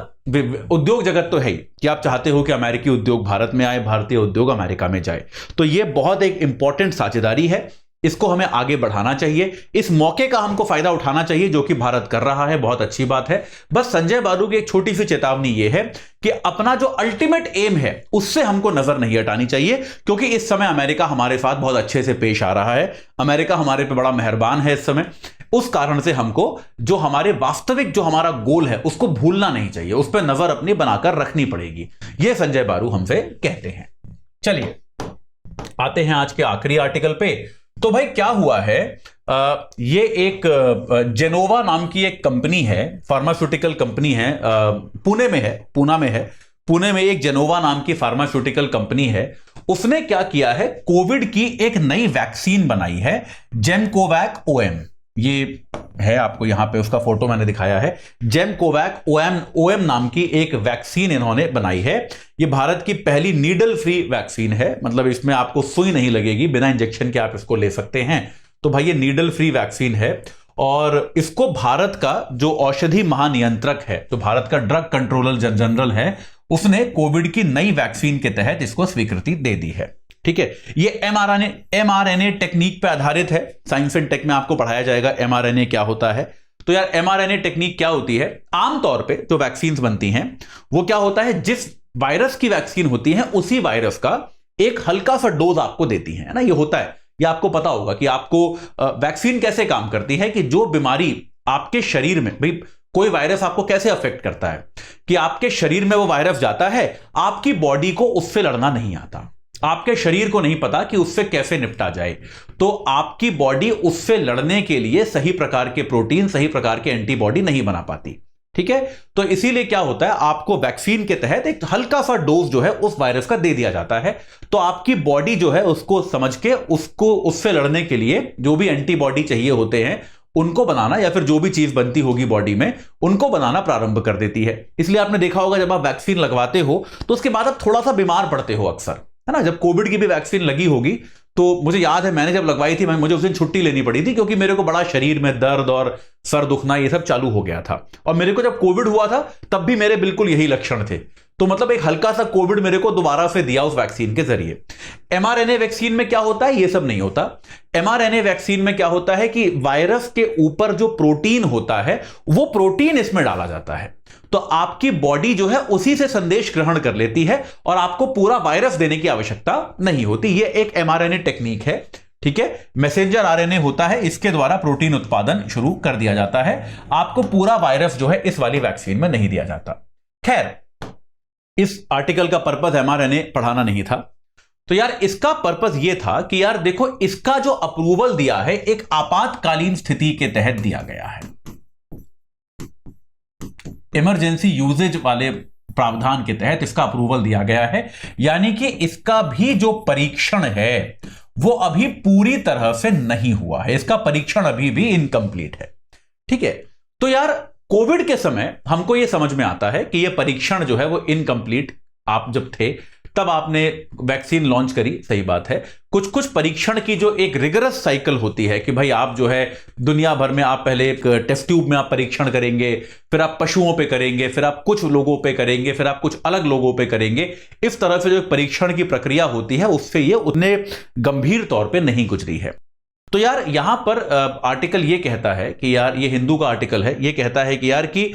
उद्योग जगत तो है ही कि आप चाहते हो कि अमेरिकी उद्योग भारत में आए, भारतीय उद्योग अमेरिका में जाए। तो यह बहुत एक इंपॉर्टेंट साझेदारी है, इसको हमें आगे बढ़ाना चाहिए। इस मौके का हमको फायदा उठाना चाहिए जो कि भारत कर रहा है, बहुत अच्छी बात है। बस संजय बारू की एक छोटी सी चेतावनी यह है कि अपना जो अल्टीमेट एम है उससे हमको नजर नहीं हटानी चाहिए, क्योंकि इस समय अमेरिका हमारे साथ बहुत अच्छे से पेश आ रहा है, अमेरिका हमारे पे बड़ा मेहरबान है इस समय। उस कारण से हमको जो हमारे वास्तविक जो हमारा गोल है उसको भूलना नहीं चाहिए, उस पर नजर अपनी बनाकर रखनी पड़ेगी, यह संजय बारू हमसे कहते हैं। चलिए आते हैं आज के आखिरी आर्टिकल पे। तो भाई क्या हुआ है, ये एक जेनोवा नाम की एक कंपनी है, फार्मास्यूटिकल कंपनी है, पुणे में है, पुणे में एक जेनोवा नाम की फार्मास्यूटिकल कंपनी है। उसने क्या किया है, कोविड की एक नई वैक्सीन बनाई है, जेमकोवैक ओएम। ये है, आपको यहां पे उसका फोटो मैंने दिखाया है। जेमकोवैक ओएम नाम की एक वैक्सीन इन्होंने बनाई है। ये भारत की पहली नीडल फ्री वैक्सीन है, मतलब इसमें आपको सुई नहीं लगेगी, बिना इंजेक्शन के आप इसको ले सकते हैं। तो भाई ये नीडल फ्री वैक्सीन है और इसको भारत का जो औषधि महानियंत्रक है, जो भारत का ड्रग कंट्रोलर जनरल है, उसने कोविड की नई वैक्सीन के तहत इसको स्वीकृति दे दी है। ठीक है, ये एमआरएनए टेक्निक पे आधारित है। साइंस एंड टेक में आपको पढ़ाया जाएगा एमआरएनए क्या होता है। तो यार एमआरएनए टेक्निक क्या होती है, आमतौर पे जो वैक्सीन बनती हैं वो क्या होता है, जिस वायरस की वैक्सीन होती है उसी वायरस का एक हल्का सा डोज आपको देती है ना। ये होता है, ये आपको पता होगा कि आपको वैक्सीन कैसे काम करती है, कि जो बीमारी आपके शरीर में, भाई कोई वायरस आपको कैसे अफेक्ट करता है कि आपके शरीर में वो वायरस जाता है, आपकी बॉडी को उससे लड़ना नहीं आता, आपके शरीर को नहीं पता कि उससे कैसे निपटा जाए। तो आपकी बॉडी उससे लड़ने के लिए सही प्रकार के प्रोटीन, सही प्रकार के एंटीबॉडी नहीं बना पाती। ठीक है, तो इसीलिए क्या होता है, आपको वैक्सीन के तहत एक हल्का सा डोज जो है उस वायरस का दे दिया जाता है। तो आपकी बॉडी जो है उसको समझ के उसको उससे लड़ने के लिए जो भी एंटीबॉडी चाहिए होते हैं उनको बनाना, या फिर जो भी चीज बनती होगी बॉडी में उनको बनाना प्रारंभ कर देती है। इसलिए आपने देखा होगा जब आप वैक्सीन लगवाते हो तो उसके बाद आप थोड़ा सा बीमार पड़ते हो अक्सर, है ना। जब कोविड की भी वैक्सीन लगी होगी तो मुझे याद है, मैंने जब लगवाई थी, मुझे उस दिन छुट्टी लेनी पड़ी थी क्योंकि मेरे को बड़ा शरीर में दर्द और सर दुखना ये सब चालू हो गया था। और मेरे को जब कोविड हुआ था तब भी मेरे बिल्कुल यही लक्षण थे। तो मतलब एक हल्का सा कोविड मेरे को दोबारा से दिया उस वैक्सीन के जरिए। एमआरएनए वैक्सीन में क्या होता है, ये सब नहीं होता। एमआरएनए वैक्सीन में क्या होता है कि वायरस के ऊपर जो प्रोटीन होता है वो प्रोटीन इसमें डाला जाता है, तो आपकी बॉडी जो है उसी से संदेश ग्रहण कर लेती है और आपको पूरा वायरस देने की आवश्यकता नहीं होती। ये एक एमआरएनए टेक्निक है। ठीक है, मैसेंजर आरएनए होता है, इसके द्वारा प्रोटीन उत्पादन शुरू कर दिया जाता है। आपको पूरा वायरस जो है इस वाली वैक्सीन में नहीं दिया जाता। खैर, इस आर्टिकल का पर्पस एमआरएनए पढ़ाना नहीं था। तो यार इसका पर्पस यह था कि यार देखो, इसका जो अप्रूवल दिया है एक आपातकालीन स्थिति के तहत दिया गया है, इमरजेंसी यूजेज वाले प्रावधान के तहत इसका अप्रूवल दिया गया है। यानी कि इसका भी जो परीक्षण है वो अभी पूरी तरह से नहीं हुआ है, इसका परीक्षण अभी भी इनकम्प्लीट है। ठीक है, तो यार कोविड के समय हमको यह समझ में आता है कि यह परीक्षण जो है वो इनकम्प्लीट, आप जब थे तब आपने वैक्सीन लॉन्च करी, सही बात है। कुछ कुछ परीक्षण की जो एक रिगरस साइकिल होती है कि भाई आप जो है दुनिया भर में आप पहले एक टेस्ट ट्यूब में आप परीक्षण करेंगे, फिर आप पशुओं पे करेंगे, फिर आप कुछ लोगों पे करेंगे, फिर आप कुछ अलग लोगों पे करेंगे। इस तरह से जो परीक्षण की प्रक्रिया होती है उससे ये उतने गंभीर तौर पे नहीं गुजरी है। तो यार यहां पर आर्टिकल ये कहता है कि यार, ये हिंदू का आर्टिकल है, ये कहता है कि यार कि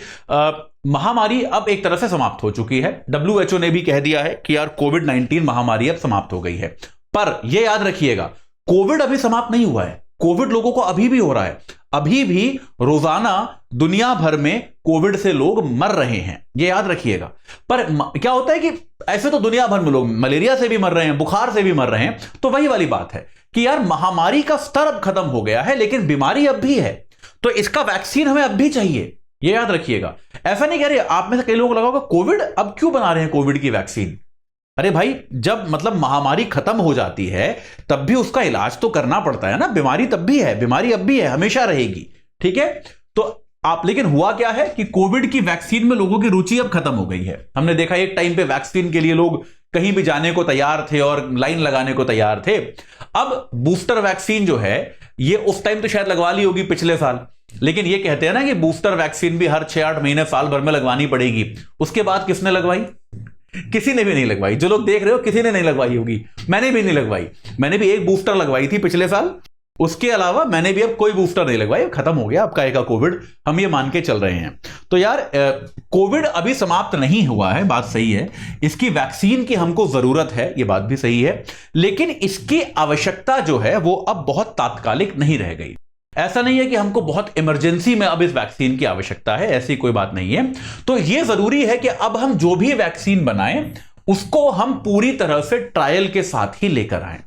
महामारी अब एक तरह से समाप्त हो चुकी है। WHO ने भी कह दिया है कि यार कोविड-19 महामारी अब समाप्त हो गई है। पर यह याद रखिएगा, कोविड अभी समाप्त नहीं हुआ है, कोविड लोगों को अभी भी हो रहा है, अभी भी रोजाना दुनिया भर में कोविड से लोग मर रहे हैं, यह याद रखिएगा। पर क्या होता है कि ऐसे तो दुनिया भर में लोग मलेरिया से भी मर रहे हैं, बुखार से भी मर रहे हैं। तो वही वाली बात है कि यार महामारी का स्तर अब खत्म हो गया है, लेकिन बीमारी अब भी है, तो इसका वैक्सीन हमें अब भी चाहिए, ये याद रखिएगा। ऐसा नहीं कह रहे, आप में से कई लोगों को लगा होगा कोविड अब क्यों बना रहे हैं कोविड की वैक्सीन। अरे भाई, जब मतलब महामारी खत्म हो जाती है तब भी उसका इलाज तो करना पड़ता है ना। बीमारी तब भी है, बीमारी अब भी है, हमेशा रहेगी। ठीक है, तो आप, लेकिन हुआ क्या है कि कोविड की वैक्सीन में लोगों की रुचि अब खत्म हो गई है। हमने देखा एक टाइम पे वैक्सीन के लिए लोग कहीं भी जाने को तैयार थे और लाइन लगाने को तैयार थे। अब बूस्टर वैक्सीन जो है ये उस टाइम तो शायद लगवा ली होगी पिछले साल, लेकिन ये कहते हैं ना कि बूस्टर वैक्सीन भी हर 6-8 महीने साल भर में लगवानी पड़ेगी। उसके बाद किसने लगवाई? किसी ने भी नहीं लगवाई। जो लोग देख रहे हो किसी ने नहीं लगवाई होगी, मैंने भी नहीं लगवाई। मैंने भी एक बूस्टर लगवाई थी पिछले साल, उसके अलावा मैंने भी अब कोई बूस्टर नहीं लगवाई। खत्म हो गया आपका एक कोविड, हम ये मान के चल रहे हैं। तो यार कोविड अभी समाप्त नहीं हुआ है, बात सही है। इसकी वैक्सीन की हमको जरूरत है, ये बात भी सही है, लेकिन इसकी आवश्यकता जो है वो अब बहुत तात्कालिक नहीं रह गई। ऐसा नहीं है कि हमको बहुत इमरजेंसी में अब इस वैक्सीन की आवश्यकता है, ऐसी कोई बात नहीं है। तो यह जरूरी है कि अब हम जो भी वैक्सीन बनाएं उसको हम पूरी तरह से ट्रायल के साथ ही लेकर आएं,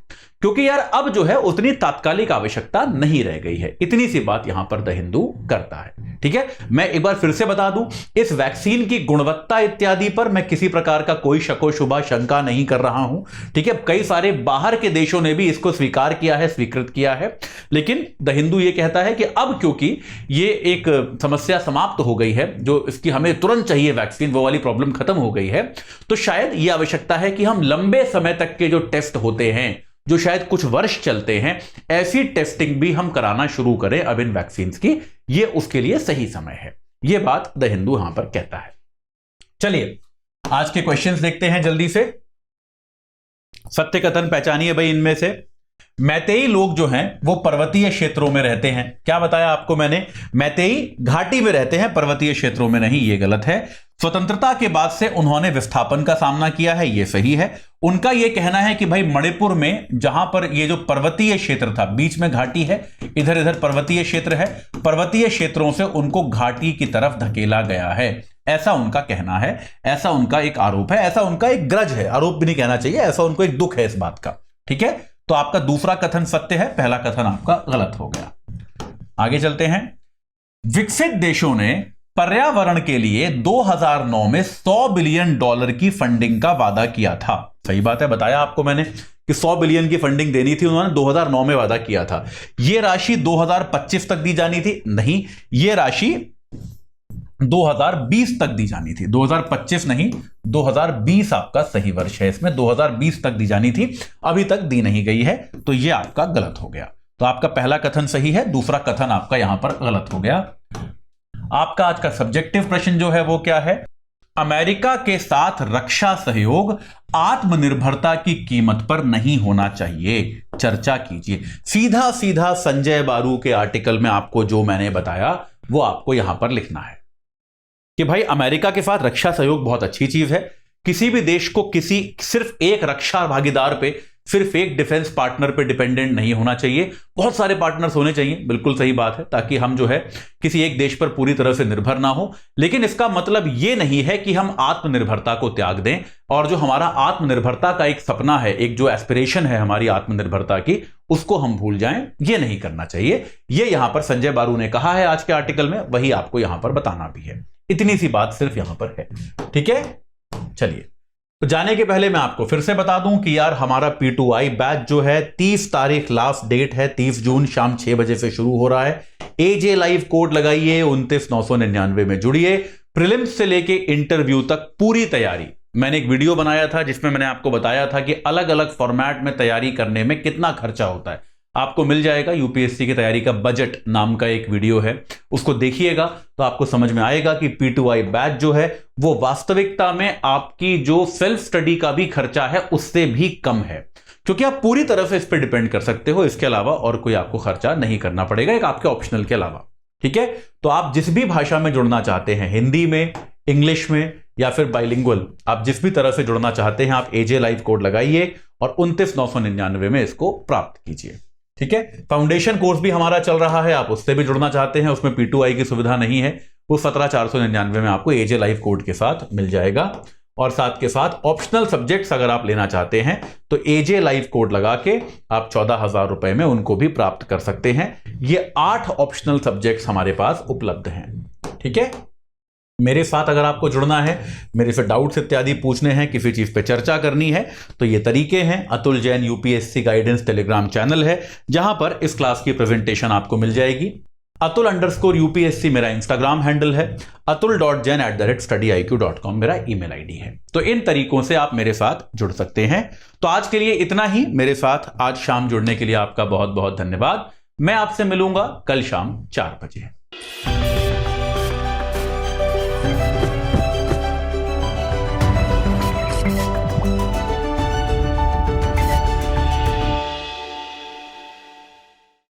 क्योंकि यार अब जो है उतनी तात्कालिक आवश्यकता नहीं रह गई है। इतनी सी बात यहां पर द हिंदू करता है। ठीक है, मैं एक बार फिर से बता दूं, इस वैक्सीन की गुणवत्ता इत्यादि पर मैं किसी प्रकार का कोई शको शुबा शंका नहीं कर रहा हूं। ठीक है, कई सारे बाहर के देशों ने भी इसको स्वीकार किया है, स्वीकृत किया है, लेकिन द हिंदू ये कहता है कि अब क्योंकि ये एक समस्या समाप्त हो गई है, जो इसकी हमें तुरंत चाहिए वैक्सीन, वो वाली प्रॉब्लम खत्म हो गई है, तो शायद यह आवश्यकता है कि हम लंबे समय तक के जो टेस्ट होते हैं, जो शायद कुछ वर्ष चलते हैं, ऐसी टेस्टिंग भी हम कराना शुरू करें अब इन वैक्सीन की। ये उसके लिए सही समय है। ये बात द हिंदू यहां पर कहता है। चलिए आज के क्वेश्चंस देखते हैं जल्दी से। सत्य कथन पहचानिए भाई इनमें से। मैतेई लोग जो हैं वो पर्वतीय क्षेत्रों में रहते हैं। क्या बताया आपको मैंने? मैतेई घाटी में रहते हैं, पर्वतीय क्षेत्रों में नहीं, ये गलत है। स्वतंत्रता के बाद से उन्होंने विस्थापन का सामना किया है, ये सही है। उनका यह कहना है कि भाई मणिपुर में जहां पर ये जो पर्वतीय क्षेत्र था, बीच में घाटी है, इधर इधर पर्वतीय क्षेत्र है, पर्वतीय क्षेत्रों से उनको घाटी की तरफ धकेला गया है, ऐसा उनका कहना है, ऐसा उनका एक आरोप है, ऐसा उनका एक ग्रज है, आरोप भी नहीं कहना चाहिए, ऐसा उनको एक दुख है इस बात का। ठीक है, तो आपका दूसरा कथन सत्य है, पहला कथन आपका गलत हो गया। आगे चलते हैं। विकसित देशों ने पर्यावरण के लिए 2009 में $100 बिलियन की फंडिंग का वादा किया था। सही बात है, बताया आपको मैंने कि 100 बिलियन की फंडिंग देनी थी, उन्होंने 2009 में वादा किया था। यह राशि 2025 तक दी जानी थी, नहीं, यह राशि 2020 तक दी जानी थी। 2025 नहीं, 2020 आपका सही वर्ष है, इसमें 2020 तक दी जानी थी, अभी तक दी नहीं गई है, तो यह आपका गलत हो गया। तो आपका पहला कथन सही है, दूसरा कथन आपका यहां पर गलत हो गया। आपका आज का सब्जेक्टिव प्रश्न जो है वो क्या है? अमेरिका के साथ रक्षा सहयोग आत्मनिर्भरता की कीमत पर नहीं होना चाहिए, चर्चा कीजिए। सीधा सीधा संजय बारू के आर्टिकल में आपको जो मैंने बताया वो आपको यहां पर लिखना है कि भाई अमेरिका के साथ रक्षा सहयोग बहुत अच्छी चीज है। किसी भी देश को किसी सिर्फ एक रक्षा भागीदार पे, सिर्फ एक डिफेंस पार्टनर पे डिपेंडेंट नहीं होना चाहिए, बहुत सारे पार्टनर्स होने चाहिए, बिल्कुल सही बात है, ताकि हम जो है किसी एक देश पर पूरी तरह से निर्भर ना हो। लेकिन इसका मतलब यह नहीं है कि हम आत्मनिर्भरता को त्याग दें, और जो हमारा आत्मनिर्भरता का एक सपना है, एक जो एस्पिरेशन है हमारी आत्मनिर्भरता की, उसको हम भूल जाएं, यह नहीं करना चाहिए। यह यहां पर संजय बारू ने कहा है आज के आर्टिकल में, वही आपको यहां पर बताना भी है। इतनी सी बात सिर्फ यहां पर है। ठीक है, चलिए, तो जाने के पहले मैं आपको फिर से बता दूं कि यार हमारा P2I बैच जो है 30 तारीख लास्ट डेट है, 30 जून शाम 6 बजे से शुरू हो रहा है। AJ लाइव कोड लगाइए, 29,999 में जुड़िए। प्रीलिम्स से लेके इंटरव्यू तक पूरी तैयारी, मैंने एक वीडियो बनाया था जिसमें मैंने आपको बताया था कि अलग अलग फॉर्मेट में तैयारी करने में कितना खर्चा होता है, आपको मिल जाएगा। यूपीएससी की तैयारी का बजट नाम का एक वीडियो है, उसको देखिएगा तो आपको समझ में आएगा कि P2I बैच जो है वो वास्तविकता में आपकी जो सेल्फ स्टडी का भी खर्चा है उससे भी कम है, क्योंकि आप पूरी तरह से इस पर डिपेंड कर सकते हो। इसके अलावा और कोई आपको खर्चा नहीं करना पड़ेगा, एक आपके ऑप्शनल के अलावा। ठीक है, तो आप जिस भी भाषा में जुड़ना चाहते हैं, हिंदी में, इंग्लिश में या फिर बाइलिंगुअल, आप जिस भी तरह से जुड़ना चाहते हैं, आप AJ लाइव कोड लगाइए और 29,999 में इसको प्राप्त कीजिए। ठीक है, फाउंडेशन कोर्स भी हमारा चल रहा है, आप उससे भी जुड़ना चाहते हैं, उसमें P2I की सुविधा नहीं है, वो 17,499 में आपको AJ लाइव कोड के साथ मिल जाएगा। और साथ के साथ ऑप्शनल सब्जेक्ट्स अगर आप लेना चाहते हैं तो AJ लाइव कोड लगा के आप 14,000 रुपए में उनको भी प्राप्त कर सकते हैं। ये 8 ऑप्शनल सब्जेक्ट्स हमारे पास उपलब्ध हैं। ठीक है, मेरे साथ अगर आपको जुड़ना है, मेरे से डाउट्स इत्यादि पूछने हैं, किसी चीज पे चर्चा करनी है, तो ये तरीके हैं। Atul Jain UPSC guidance Telegram channel है, जहां पर इस क्लास की प्रेजेंटेशन आपको मिल जाएगी। atul_UPSC मेरा इंस्टाग्राम हैंडल है, atul.jain@studyIQ.com मेरा ईमेल आईडी है। तो इन तरीकों से आप मेरे साथ जुड़ सकते हैं। तो आज के लिए इतना ही। मेरे साथ आज शाम जुड़ने के लिए आपका बहुत बहुत धन्यवाद। मैं आपसे मिलूंगा कल शाम 4 बजे।